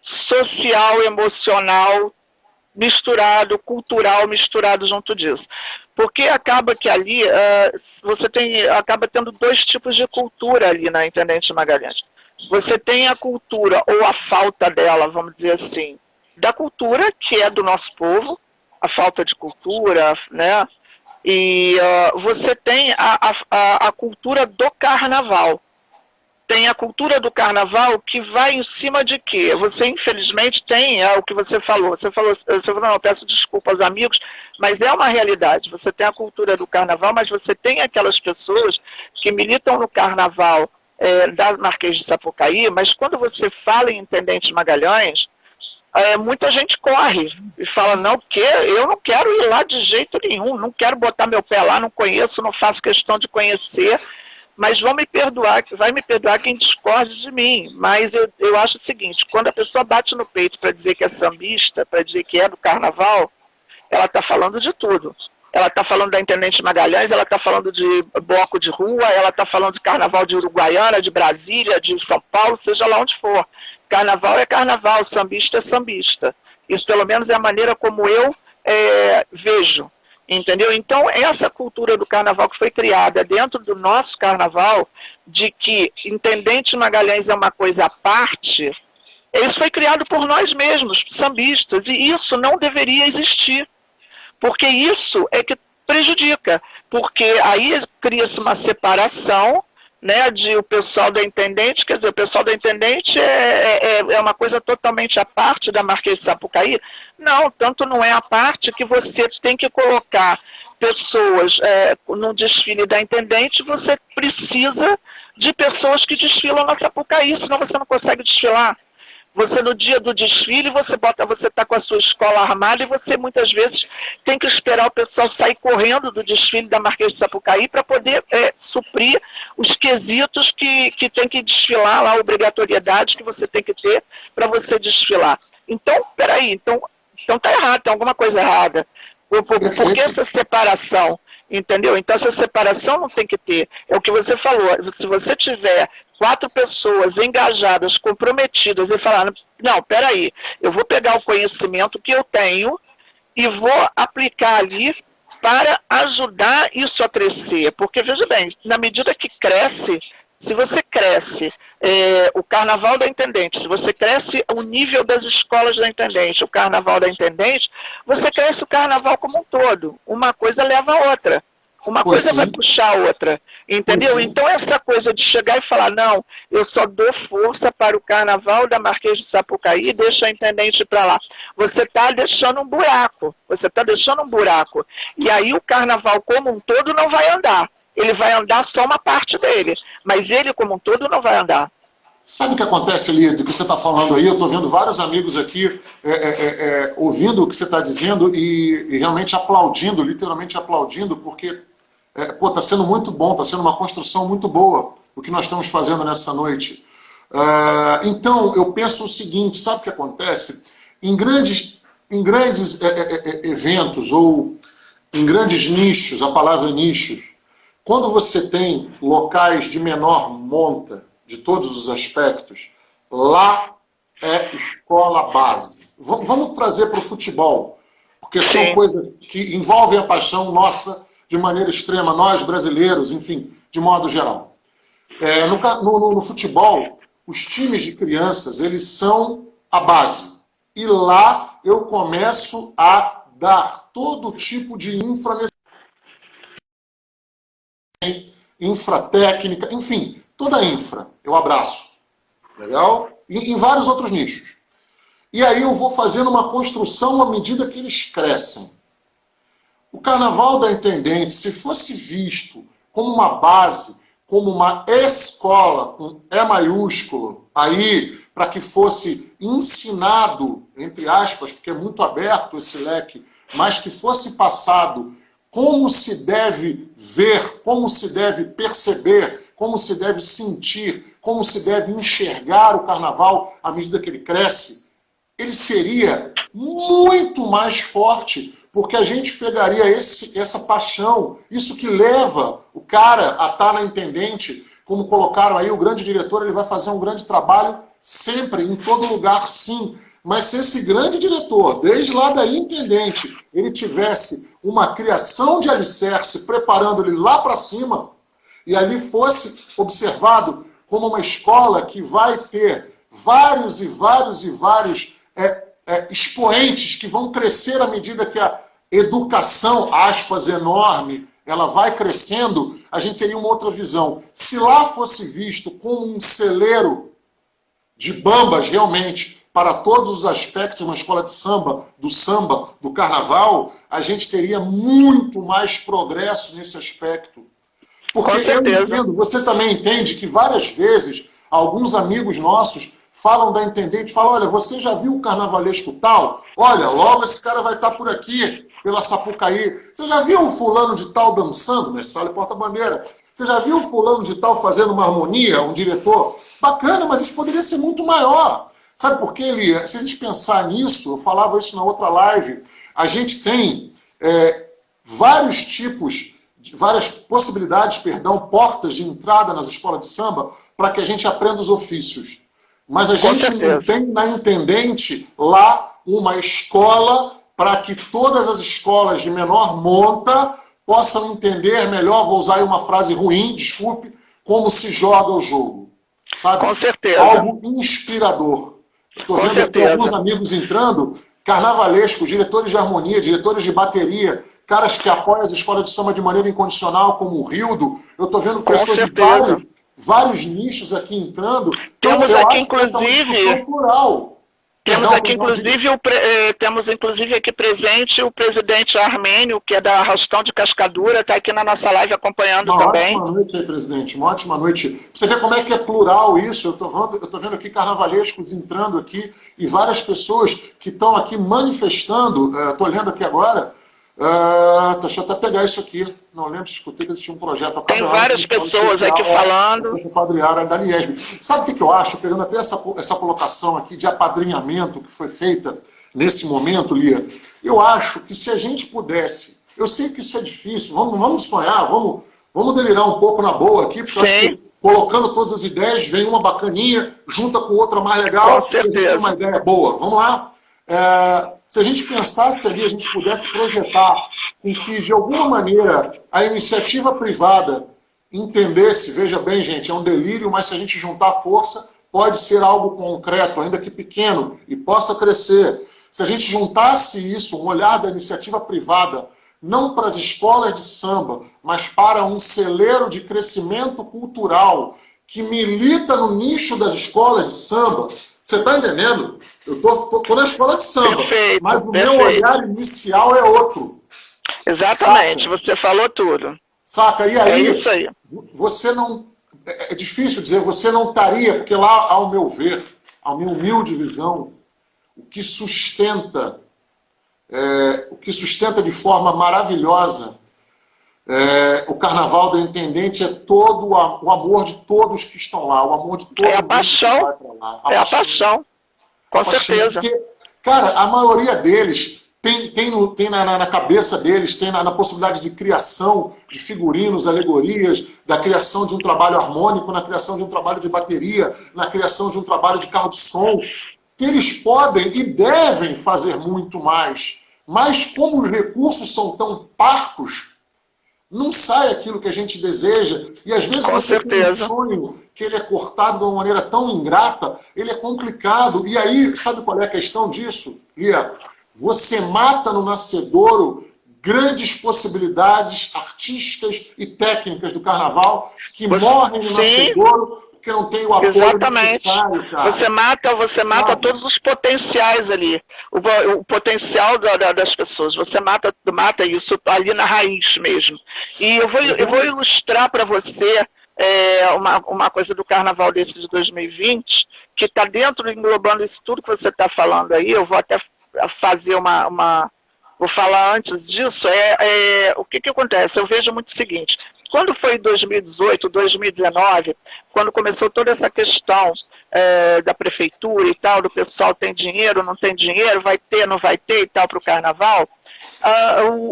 social, emocional, misturado, cultural, misturado junto disso. Porque acaba que ali você acaba tendo 2 tipos de cultura ali na Intendente Magalhães. Você tem a cultura, ou a falta dela, vamos dizer assim, da cultura, que é do nosso povo, a falta de cultura, né? E você tem a cultura do carnaval. Tem a cultura do carnaval que vai em cima de quê? Você, infelizmente, tem o que você falou. Você falou, não, eu peço desculpa aos amigos, mas é uma realidade. Você tem a cultura do carnaval, mas você tem aquelas pessoas que militam no carnaval da Marquês de Sapucaí, mas quando você fala em Intendente Magalhães, muita gente corre e fala, não, eu não quero ir lá de jeito nenhum, não quero botar meu pé lá, não conheço, não faço questão de conhecer, mas vai me perdoar quem discorde de mim. Mas eu acho o seguinte, quando a pessoa bate no peito para dizer que é sambista, para dizer que é do carnaval, ela está falando de tudo. Ela está falando da Intendente Magalhães, ela está falando de bloco de rua, ela está falando de carnaval de Uruguaiana, de Brasília, de São Paulo, seja lá onde for. Carnaval é carnaval, sambista é sambista. Isso pelo menos é a maneira como eu vejo. Entendeu? Então, essa cultura do carnaval que foi criada dentro do nosso carnaval, de que Intendente Magalhães é uma coisa à parte, isso foi criado por nós mesmos, sambistas, e isso não deveria existir, porque isso é que prejudica, porque aí cria-se uma separação, né, de o pessoal da Intendente, quer dizer, o pessoal da Intendente é uma coisa totalmente à parte da Marquês de Sapucaí. Não, tanto não é a parte que você tem que colocar pessoas no desfile da Intendente, você precisa de pessoas que desfilam na Sapucaí, senão você não consegue desfilar. Você, no dia do desfile, você está com a sua escola armada e você, muitas vezes, tem que esperar o pessoal sair correndo do desfile da Marquês de Sapucaí para poder suprir os quesitos que tem que desfilar lá, a obrigatoriedade que você tem que ter para você desfilar. Então, peraí, então tá errado, tem alguma coisa errada. Por que essa separação? Entendeu? Então, essa separação não tem que ter. É o que você falou. Se você tiver 4 pessoas engajadas, comprometidas e falar, não, peraí, eu vou pegar o conhecimento que eu tenho e vou aplicar ali para ajudar isso a crescer. Porque, veja bem, na medida que cresce, se você cresce o Carnaval da Intendente, se você cresce o nível das escolas da Intendente, o Carnaval da Intendente, você cresce o Carnaval como um todo. Uma coisa leva a outra. Uma coisa vai puxar a outra, entendeu? Então essa coisa de chegar e falar, não, eu só dou força para o Carnaval da Marquês de Sapucaí e deixo a Intendente para lá. Você está deixando um buraco, E aí o Carnaval como um todo não vai andar. Ele vai andar só uma parte dele, mas ele como um todo não vai andar. Sabe o que acontece, Lia, do que você está falando aí? Eu estou vendo vários amigos aqui ouvindo o que você está dizendo e realmente aplaudindo, literalmente aplaudindo, porque está sendo muito bom, está sendo uma construção muito boa o que nós estamos fazendo nessa noite. Então, eu penso o seguinte, sabe o que acontece? Em grandes eventos ou em grandes nichos, a palavra nichos, quando você tem locais de menor monta, de todos os aspectos, lá é escola base. Vamos trazer para o futebol, porque são coisas que envolvem a paixão nossa de maneira extrema, nós brasileiros, enfim, de modo geral. No futebol, os times de crianças, eles são a base. E lá eu começo a dar todo tipo de infratécnica, enfim, toda a infra, eu abraço. Legal? E em vários outros nichos. E aí eu vou fazendo uma construção à medida que eles crescem. O Carnaval da Intendente, se fosse visto como uma base, como uma escola, com E maiúsculo, aí, para que fosse ensinado, entre aspas, porque é muito aberto esse leque, mas que fosse passado como se deve ver, como se deve perceber, como se deve sentir, como se deve enxergar o Carnaval à medida que ele cresce, ele seria muito mais forte, porque a gente pegaria essa paixão, isso que leva o cara a estar na Intendente, como colocaram aí, o grande diretor, ele vai fazer um grande trabalho sempre, em todo lugar, sim. Mas se esse grande diretor, desde lá da Intendente, ele tivesse uma criação de alicerce, preparando ele lá para cima, e ali fosse observado como uma escola que vai ter vários expoentes que vão crescer à medida que a educação, aspas, enorme, ela vai crescendo, a gente teria uma outra visão. Se lá fosse visto como um celeiro de bambas, realmente, para todos os aspectos de uma escola de samba, do carnaval, a gente teria muito mais progresso nesse aspecto. Porque eu entendo, você também entende que várias vezes alguns amigos nossos falam da Intendente, falam, olha, você já viu o carnavalesco tal? Olha, logo esse cara vai estar por aqui, pela Sapucaí. Você já viu o fulano de tal dançando, Messalho Porta-Bandeira? Você já viu o fulano de tal fazendo uma harmonia, um diretor? Bacana, mas isso poderia ser muito maior. Sabe por quê, Elia? Se a gente pensar nisso, eu falava isso na outra live, a gente tem vários tipos, várias possibilidades, portas de entrada nas escolas de samba para que a gente aprenda os ofícios. Mas a gente não tem na Intendente lá uma escola para que todas as escolas de menor monta possam entender melhor, vou usar aí uma frase ruim, desculpe, como se joga o jogo. Sabe? Com certeza. Algo inspirador. Estou vendo aqui alguns amigos entrando, carnavalescos, diretores de harmonia, diretores de bateria, caras que apoiam as escolas de samba de maneira incondicional, como o Rildo. Eu estou vendo pessoas de vários nichos aqui entrando. Temos aqui, inclusive, plural. Temos aqui, inclusive, temos inclusive aqui presente o presidente armênio, que é da Arrastão de Cascadura, está aqui na nossa live acompanhando também. Uma ótima noite aí, presidente, uma ótima noite. Você vê como é que é plural isso, eu tô vendo aqui carnavalescos entrando aqui e várias pessoas que estão aqui manifestando, estou olhando aqui agora, deixa eu até pegar isso aqui, não lembro se escutei que existia um projeto. Tem várias pessoas aqui falando. O Padre Ara da Liesb. Sabe o que eu acho, pegando até essa colocação aqui de apadrinhamento que foi feita nesse momento, Lia, eu acho que se a gente pudesse, eu sei que isso é difícil, vamos sonhar, vamos delirar um pouco na boa aqui, porque eu acho que colocando todas as ideias, vem uma bacaninha, junta com outra mais legal, com certeza. E a gente tem uma ideia boa. Vamos lá? Se a gente pensasse ali, a gente pudesse projetar com que, de alguma maneira, a iniciativa privada entendesse, veja bem, gente, é um delírio, mas se a gente juntar força, pode ser algo concreto, ainda que pequeno, e possa crescer. Se a gente juntasse isso, um olhar da iniciativa privada, não para as escolas de samba, mas para um celeiro de crescimento cultural que milita no nicho das escolas de samba. Você está entendendo? Eu tô na escola de samba, perfeito, mas o meu olhar inicial é outro. Exatamente, saca? Você falou tudo. Saca? E aí, é isso aí. Você não... É difícil dizer, você não estaria, porque lá, ao meu ver, a minha humilde visão, o que sustenta de forma maravilhosa o Carnaval da Intendente é todo o amor de todos que estão lá, o amor de todo mundo a paixão, que vai pra lá. A paixão, com certeza. Porque, cara, a maioria deles tem na cabeça deles, tem na possibilidade de criação de figurinos, alegorias, da criação de um trabalho harmônico, na criação de um trabalho de bateria, na criação de um trabalho de carro de som, que eles podem e devem fazer muito mais. Mas como os recursos são tão parcos, não sai aquilo que a gente deseja, e às vezes você tem um sonho que ele é cortado de uma maneira tão ingrata, ele é complicado, e aí, sabe qual é a questão disso, Lia? Você mata no nascedouro grandes possibilidades artísticas e técnicas do carnaval que morrem no nascedouro porque não tem o apoio necessário, cara. Você mata todos os potenciais ali, o potencial das pessoas, você mata isso ali na raiz mesmo. E eu vou ilustrar para você uma coisa do carnaval desse de 2020, que está englobando isso tudo que você está falando aí. Eu vou até fazer vou falar antes disso, o que acontece? Eu vejo muito o seguinte, quando foi em 2018, 2019, quando começou toda essa questão da prefeitura e tal, do pessoal tem dinheiro, não tem dinheiro, vai ter, não vai ter e tal para o carnaval,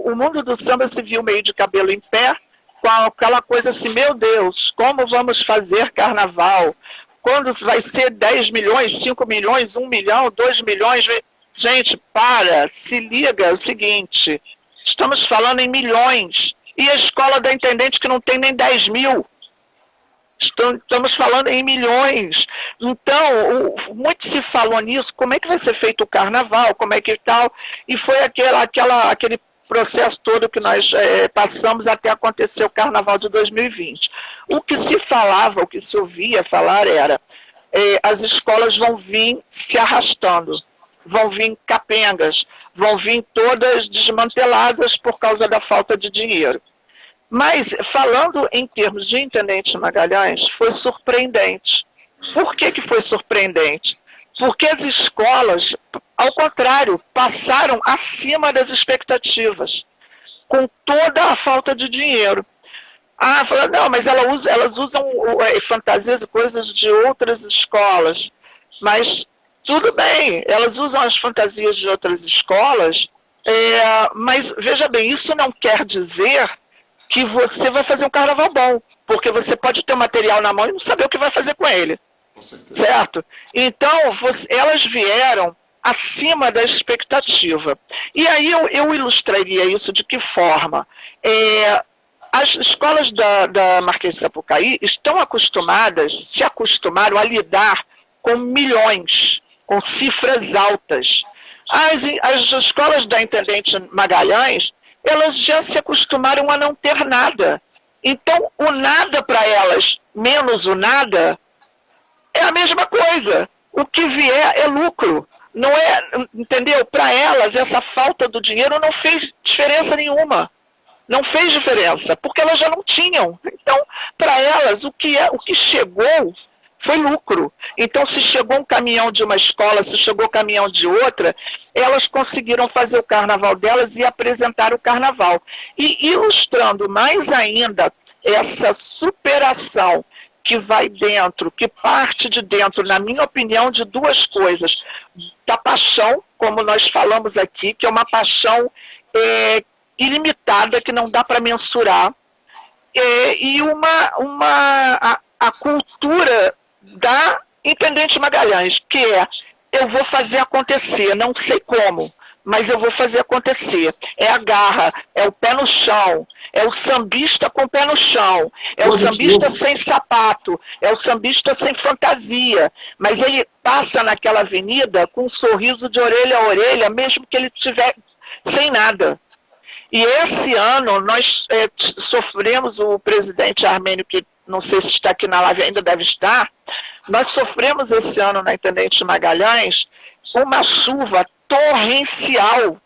o mundo do samba se viu meio de cabelo em pé, com aquela coisa assim, meu Deus, como vamos fazer carnaval? Quando vai ser 10 milhões, 5 milhões, 1 milhão, 2 milhões... Gente, se liga, é o seguinte, estamos falando em milhões, e a escola da Intendente que não tem nem 10 mil, estamos falando em milhões. Então, muito se falou nisso, como é que vai ser feito o carnaval, como é que tal, e foi aquele processo todo que nós passamos até acontecer o carnaval de 2020. O que se falava, o que se ouvia falar era, as escolas vão vir se arrastando, vão vir capengas, vão vir todas desmanteladas por causa da falta de dinheiro. Mas, falando em termos de Intendente Magalhães, foi surpreendente. Por que foi surpreendente? Porque as escolas, ao contrário, passaram acima das expectativas, com toda a falta de dinheiro. Falaram, não, mas elas usam fantasias e coisas de outras escolas, mas... Tudo bem, elas usam as fantasias de outras escolas, mas, veja bem, isso não quer dizer que você vai fazer um carnaval bom, porque você pode ter o material na mão e não saber o que vai fazer com ele, certo? Então, elas vieram acima da expectativa. E aí eu ilustraria isso de que forma? As escolas da Marquês de Sapucaí se acostumaram a lidar com milhões, com cifras altas. As escolas da Intendente Magalhães, elas já se acostumaram a não ter nada. Então, o nada para elas, menos o nada, é a mesma coisa. O que vier é lucro. Não é, entendeu? Para elas, essa falta do dinheiro não fez diferença nenhuma. Não fez diferença, porque elas já não tinham. Então, para elas, o que chegou foi lucro. Então, se chegou um caminhão de uma escola, se chegou um caminhão de outra, elas conseguiram fazer o carnaval delas e apresentar o carnaval. E ilustrando mais ainda essa superação que vai dentro, que parte de dentro, na minha opinião, de duas coisas. Da paixão, como nós falamos aqui, que é uma paixão ilimitada, que não dá para mensurar, e a cultura da Intendente Magalhães, que é: eu vou fazer acontecer, não sei como, mas eu vou fazer acontecer. É a garra, é o pé no chão, é o sambista com o pé no chão, é o sambista sem sapato, é o sambista sem fantasia, mas ele passa naquela avenida com um sorriso de orelha a orelha, mesmo que ele estiver sem nada. E esse ano nós sofremos, o presidente Armênio, que não sei se está aqui na live, ainda deve estar, nós sofremos esse ano na Intendente Magalhães uma chuva torrencial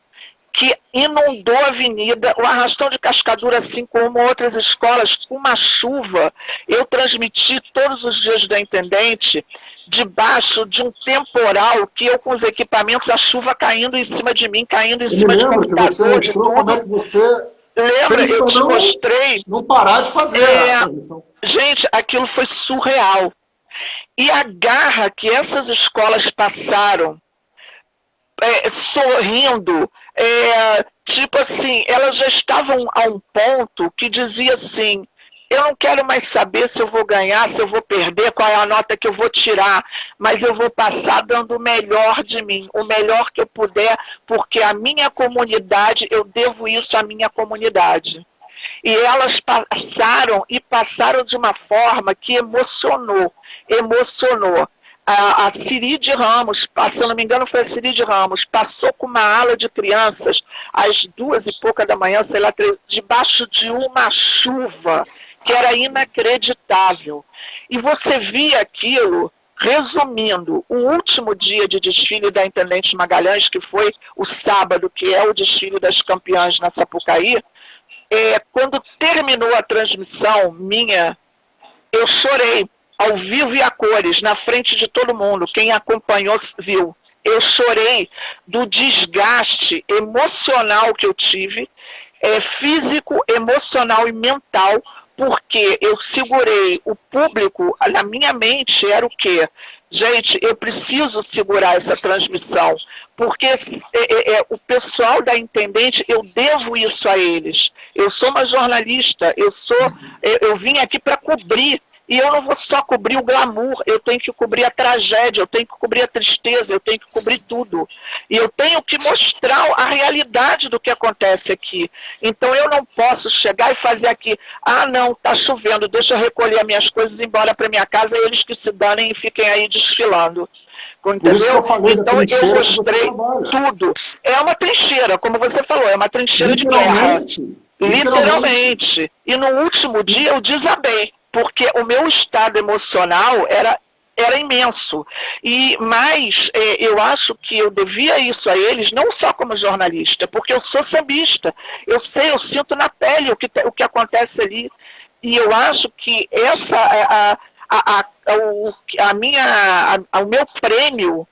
que inundou a avenida, o Arrastão de Cascadura, assim como outras escolas, uma chuva. Eu transmiti todos os dias da Intendente debaixo de um temporal, que eu com os equipamentos, a chuva caindo em cima de mim, caindo em cima de computador, de tudo. Como é que você lembra? Eu te mostrei. Não parar de fazer a transmissão. Gente, aquilo foi surreal. E a garra que essas escolas passaram, sorrindo, tipo assim, elas já estavam a um ponto que dizia assim: eu não quero mais saber se eu vou ganhar, se eu vou perder, qual é a nota que eu vou tirar, mas eu vou passar dando o melhor de mim, o melhor que eu puder, porque a minha comunidade, eu devo isso à minha comunidade. E elas passaram de uma forma que emocionou. A Ciride Ramos, se eu não me engano foi a Ciride Ramos, passou com uma ala de crianças às 2h pouca da manhã, sei lá, debaixo de uma chuva que era inacreditável. E você via aquilo, resumindo, o último dia de desfile da Intendente Magalhães, que foi o sábado, que é o desfile das campeãs na Sapucaí, quando terminou a transmissão minha, eu chorei, ao vivo e a cores, na frente de todo mundo. Quem acompanhou viu. Eu chorei do desgaste emocional que eu tive, físico, emocional e mental, porque eu segurei o público, na minha mente era o quê? Gente, eu preciso segurar essa transmissão, porque o pessoal da Intendente, eu devo isso a eles. Eu sou uma jornalista, eu vim aqui para cobrir. E eu não vou só cobrir o glamour, eu tenho que cobrir a tragédia, eu tenho que cobrir a tristeza, eu tenho que cobrir tudo. E eu tenho que mostrar a realidade do que acontece aqui. Então eu não posso chegar e fazer aqui: ah não, está chovendo, deixa eu recolher as minhas coisas e ir embora para minha casa, e eles que se danem e fiquem aí desfilando. Entendeu? Então eu mostrei tudo. É uma trincheira, como você falou, é uma trincheira de guerra. Literalmente. E no último dia eu desabei, porque o meu estado emocional era imenso. Mas eu acho que eu devia isso a eles, não só como jornalista, porque eu sou sambista. Eu sinto na pele o que acontece ali. E eu acho que o meu prêmio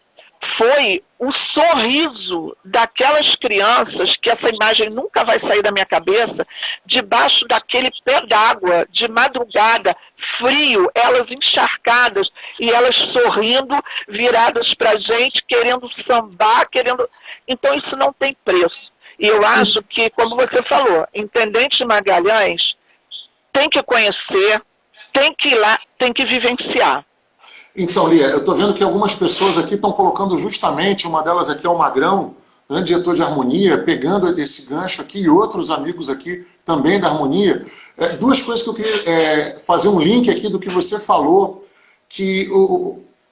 foi o sorriso daquelas crianças, que essa imagem nunca vai sair da minha cabeça, debaixo daquele pé d'água, de madrugada, frio, elas encharcadas, e elas sorrindo, viradas para a gente, querendo sambar, Então isso não tem preço. E eu acho que, como você falou, Intendente Magalhães tem que conhecer, tem que ir lá, tem que vivenciar. Então, Lia, eu estou vendo que algumas pessoas aqui estão colocando justamente, uma delas aqui é o Magrão, grande diretor de Harmonia, pegando esse gancho aqui, e outros amigos aqui também da Harmonia. Duas coisas que eu queria fazer um link aqui do que você falou, que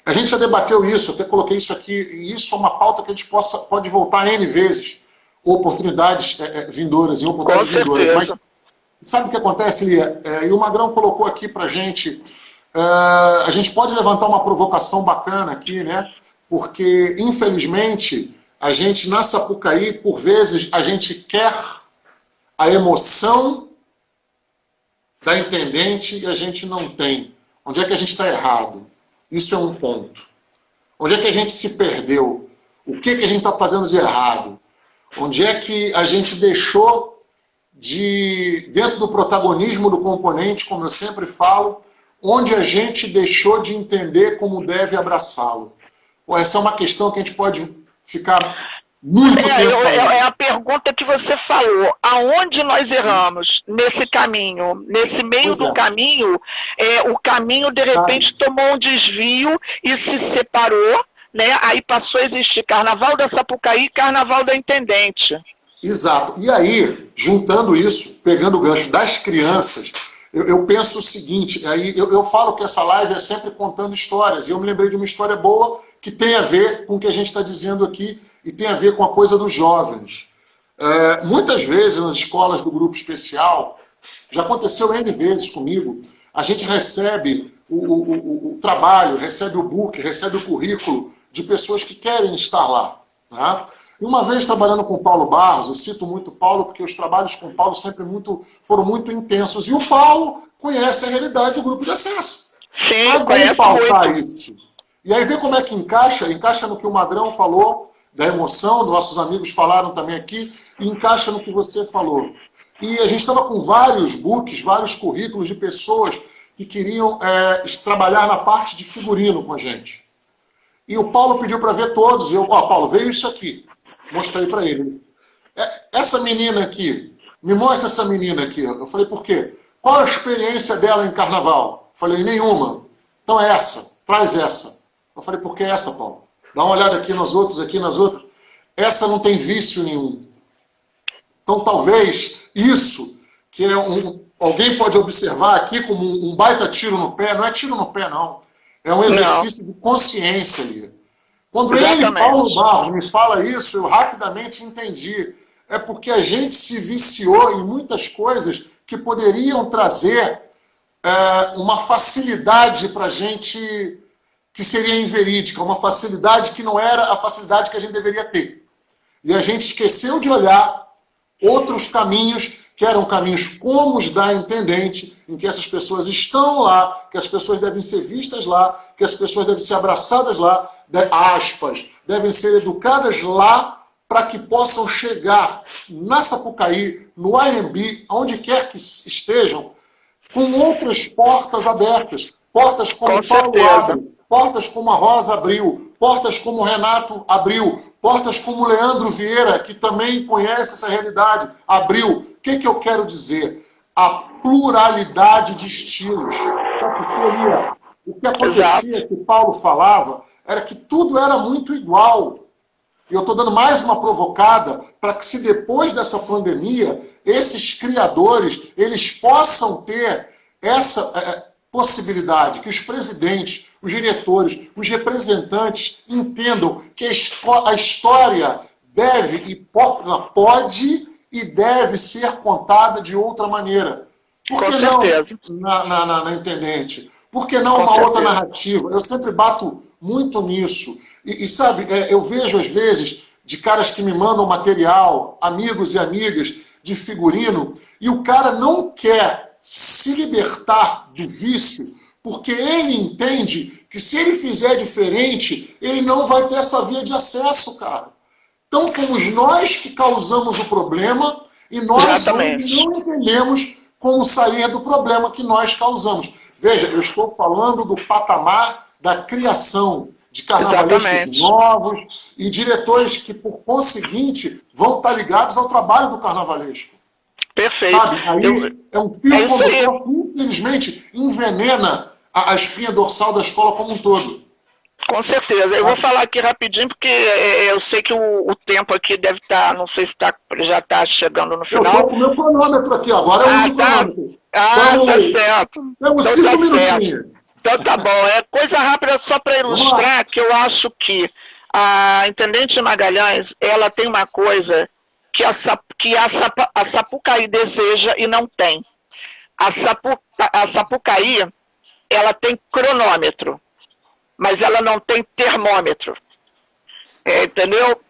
a gente já debateu isso, até coloquei isso aqui, e isso é uma pauta que a gente pode voltar N vezes, oportunidades vindouras, em oportunidades vindouras. Mas sabe o que acontece, Lia? E o Magrão colocou aqui pra gente... a gente pode levantar uma provocação bacana aqui, né? porque, infelizmente, a gente, na Sapucaí, por vezes, a gente quer a emoção da intendente e a gente não tem. Onde é que a gente está errado? Isso é um ponto. Onde é que a gente se perdeu? O que, que a gente está fazendo de errado? Onde é que a gente deixou de, dentro do protagonismo do componente, como eu sempre falo, onde a gente deixou de entender como deve abraçá-lo? Essa é uma questão que a gente pode ficar muito tempo falando. É a pergunta que você falou. Aonde nós erramos nesse caminho? Nesse meio do caminho, o caminho, de repente, tomou um desvio e se separou, né? Aí passou a existir Carnaval da Sapucaí e Carnaval da Intendente. Exato. E aí, juntando isso, pegando o gancho das crianças, eu penso o seguinte, aí eu falo que essa live é sempre contando histórias, e eu me lembrei de uma história boa que tem a ver com o que a gente está dizendo aqui, e tem a ver com a coisa dos jovens. Muitas vezes, nas escolas do grupo especial, já aconteceu N vezes comigo, a gente recebe o trabalho, recebe o book, recebe o currículo de pessoas que querem estar lá. Tá? E uma vez trabalhando com o Paulo Barros, eu cito muito o Paulo, porque os trabalhos com o Paulo sempre foram muito intensos. E o Paulo conhece a realidade do grupo de acesso. Sim, conhece muito. Isso. E aí vê como é que encaixa no que o Madrão falou, da emoção, nossos amigos falaram também aqui, e encaixa no que você falou. E a gente estava com vários books, vários currículos de pessoas que queriam trabalhar na parte de figurino com a gente. E o Paulo pediu para ver todos, e eu, Paulo, veio isso aqui. Mostrei para ele. Essa menina aqui, me mostra essa menina aqui. Eu falei, por quê? Qual a experiência dela em carnaval? Eu falei, nenhuma. Então é essa, traz essa. Eu falei, por que essa, Paulo? Dá uma olhada aqui nas outras. Essa não tem vício nenhum. Então talvez isso, que alguém pode observar aqui como um baita tiro no pé, não é tiro no pé, não. É um exercício de consciência ali. Quando ele, Paulo Barros, me fala isso, eu rapidamente entendi. É porque a gente se viciou em muitas coisas que poderiam trazer uma facilidade para a gente que seria inverídica, uma facilidade que não era a facilidade que a gente deveria ter. E a gente esqueceu de olhar outros caminhos, que eram caminhos como os da intendente, em que essas pessoas estão lá, que as pessoas devem ser vistas lá, que as pessoas devem ser abraçadas lá, devem ser educadas lá, para que possam chegar na Sapucaí, no AMB, onde quer que estejam, com outras portas abertas. Portas como o Paulo abre, portas como a Rosa abriu, portas como o Renato abriu, portas como o Leandro Vieira, que também conhece essa realidade, abriu. O que eu quero dizer? A pluralidade de estilos. Sabe por quê? O que acontecia, que o Paulo falava, era que tudo era muito igual. E eu estou dando mais uma provocada para que, se depois dessa pandemia, esses criadores eles possam ter essa possibilidade, que os presidentes, os diretores, os representantes entendam que a história deve e pode e deve ser contada de outra maneira. Por que não na intendente? Por que não uma outra narrativa? Eu sempre bato muito nisso. E sabe, eu vejo às vezes de caras que me mandam material, amigos e amigas de figurino, e o cara não quer se libertar do vício, porque ele entende que se ele fizer diferente, ele não vai ter essa via de acesso, cara. Então fomos nós que causamos o problema e nós não entendemos como sair do problema que nós causamos. Veja, eu estou falando do patamar da criação de carnavalescos novos e diretores que, por conseguinte, vão estar ligados ao trabalho do carnavalesco. Perfeito. Sabe? Aí é um fio condutor que, infelizmente, envenena a espinha dorsal da escola como um todo. Com certeza. Eu vou falar aqui rapidinho, porque eu sei que o tempo aqui deve estar, não sei se já está chegando no final. Eu estou com o meu cronômetro aqui, agora eu uso o cronômetro. Tá certo. Temos 5 minutinhos. Então tá bom. Coisa rápida só para ilustrar que eu acho que a Intendente Magalhães, ela tem uma coisa que a Sapucaí deseja e não tem. A Sapucaí, ela tem cronômetro, mas ela não tem termômetro. entendeu?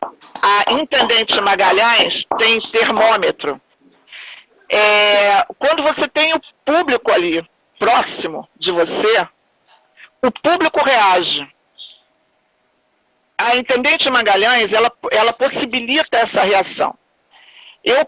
A Intendente Magalhães tem termômetro. Quando você tem o público ali, próximo de você, o público reage. A Intendente Magalhães, ela possibilita essa reação. Eu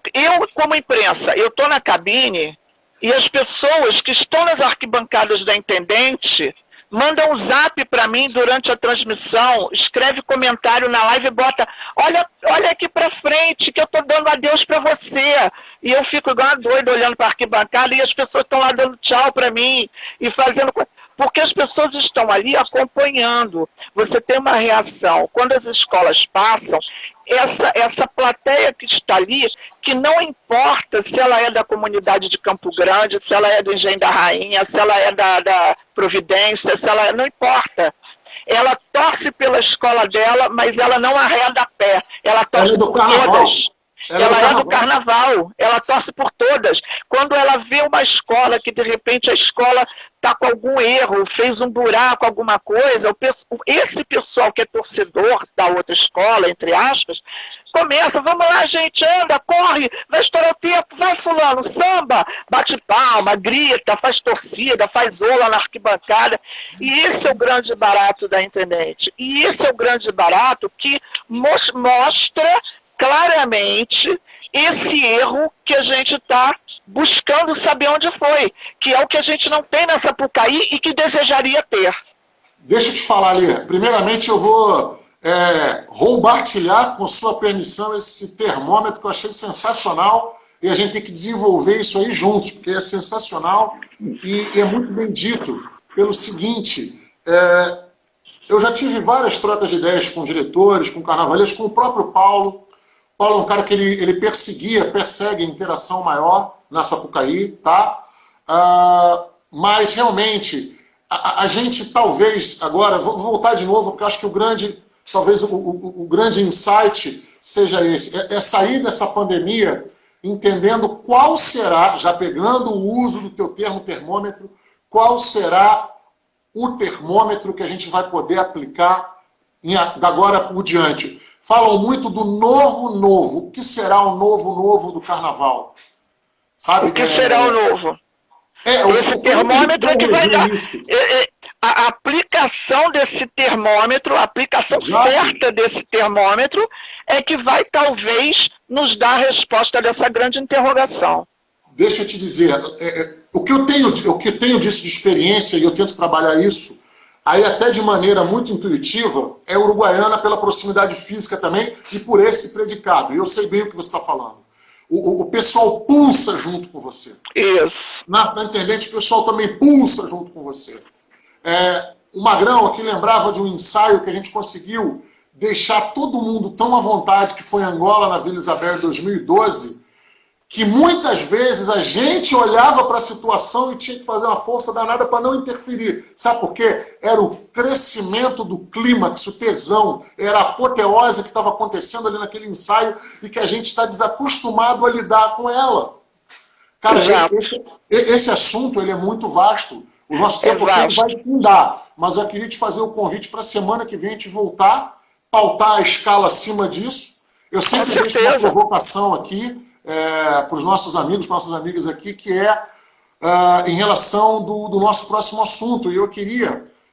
como imprensa, eu estou na cabine e as pessoas que estão nas arquibancadas da Intendente mandam um zap para mim durante a transmissão, escreve comentário na live e bota, olha aqui para frente que eu estou dando adeus para você. E eu fico igual a doida olhando para a arquibancada e as pessoas estão lá dando tchau para mim e fazendo coisa. Porque as pessoas estão ali acompanhando. Você tem uma reação. Quando as escolas passam, essa plateia que está ali, que não importa se ela é da comunidade de Campo Grande, se ela é do Engenho da Rainha, se ela é da Providência, não importa. Ela torce pela escola dela, mas ela não arreda a pé. Ela torce por todas. Ela é do carnaval, ela torce por todas. Quando ela vê uma escola que, de repente, a escola está com algum erro, fez um buraco, alguma coisa, esse pessoal que é torcedor da outra escola, entre aspas, começa, vamos lá, gente, anda, corre, vai estourar o tempo, vai fulano, samba, bate palma, grita, faz torcida, faz ola na arquibancada. E esse é o grande barato da Intendente. E esse é o grande barato que mostra claramente esse erro que a gente está buscando saber onde foi, que é o que a gente não tem na Sapucaí e que desejaria ter. Deixa eu te falar, Lia. Primeiramente eu vou compartilhar, com sua permissão, esse termômetro que eu achei sensacional e a gente tem que desenvolver isso aí juntos, porque é sensacional e é muito bem dito pelo seguinte, eu já tive várias trocas de ideias com diretores, com carnavalescos, com o próprio Paulo. Paulo é um cara que ele persegue a interação maior na Sapucaí, tá? Mas realmente, a gente talvez, agora, vou voltar de novo, porque eu acho que talvez o grande insight seja esse, é sair dessa pandemia entendendo qual será, já pegando o uso do teu termo termômetro, qual será o termômetro que a gente vai poder aplicar da agora por diante. Falam muito do novo. O que será o novo do carnaval? Sabe? O que será o novo? Esse termômetro é que vai dar. A aplicação desse termômetro, a aplicação certa desse termômetro, é que vai talvez nos dar a resposta dessa grande interrogação. Deixa eu te dizer, o que eu tenho disso de experiência, e eu tento trabalhar isso, aí até de maneira muito intuitiva, é Uruguaiana pela proximidade física também e por esse predicado. E eu sei bem o que você está falando. O pessoal pulsa junto com você. Isso. Na Intendente, o pessoal também pulsa junto com você. O Magrão aqui lembrava de um ensaio que a gente conseguiu deixar todo mundo tão à vontade, que foi em Angola, na Vila Isabel, em 2012, que muitas vezes a gente olhava para a situação e tinha que fazer uma força danada para não interferir. Sabe por quê? Era o crescimento do clímax, o tesão, era a apoteose que estava acontecendo ali naquele ensaio e que a gente está desacostumado a lidar com ela. Cara, esse assunto ele é muito vasto. O nosso tempo aqui vai fundar. Mas eu queria te fazer o convite para a semana que vem a gente voltar, pautar a escala acima disso. Eu sempre deixo uma provocação aqui, para os nossos amigos, para nossas amigas aqui, que é em relação do nosso próximo assunto. E eu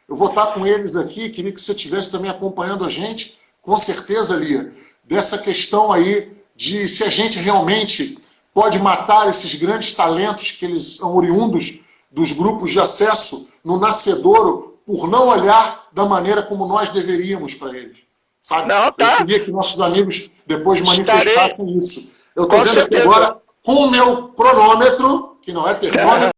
vou estar com eles aqui, queria que você estivesse também acompanhando a gente, com certeza, Lia, dessa questão aí de se a gente realmente pode matar esses grandes talentos que eles são oriundos dos grupos de acesso no nascedouro por não olhar da maneira como nós deveríamos para eles. Sabe? Não, tá. Eu queria que nossos amigos depois manifestassem isso. Eu estou vendo aqui agora com o meu cronômetro, que não é termômetro,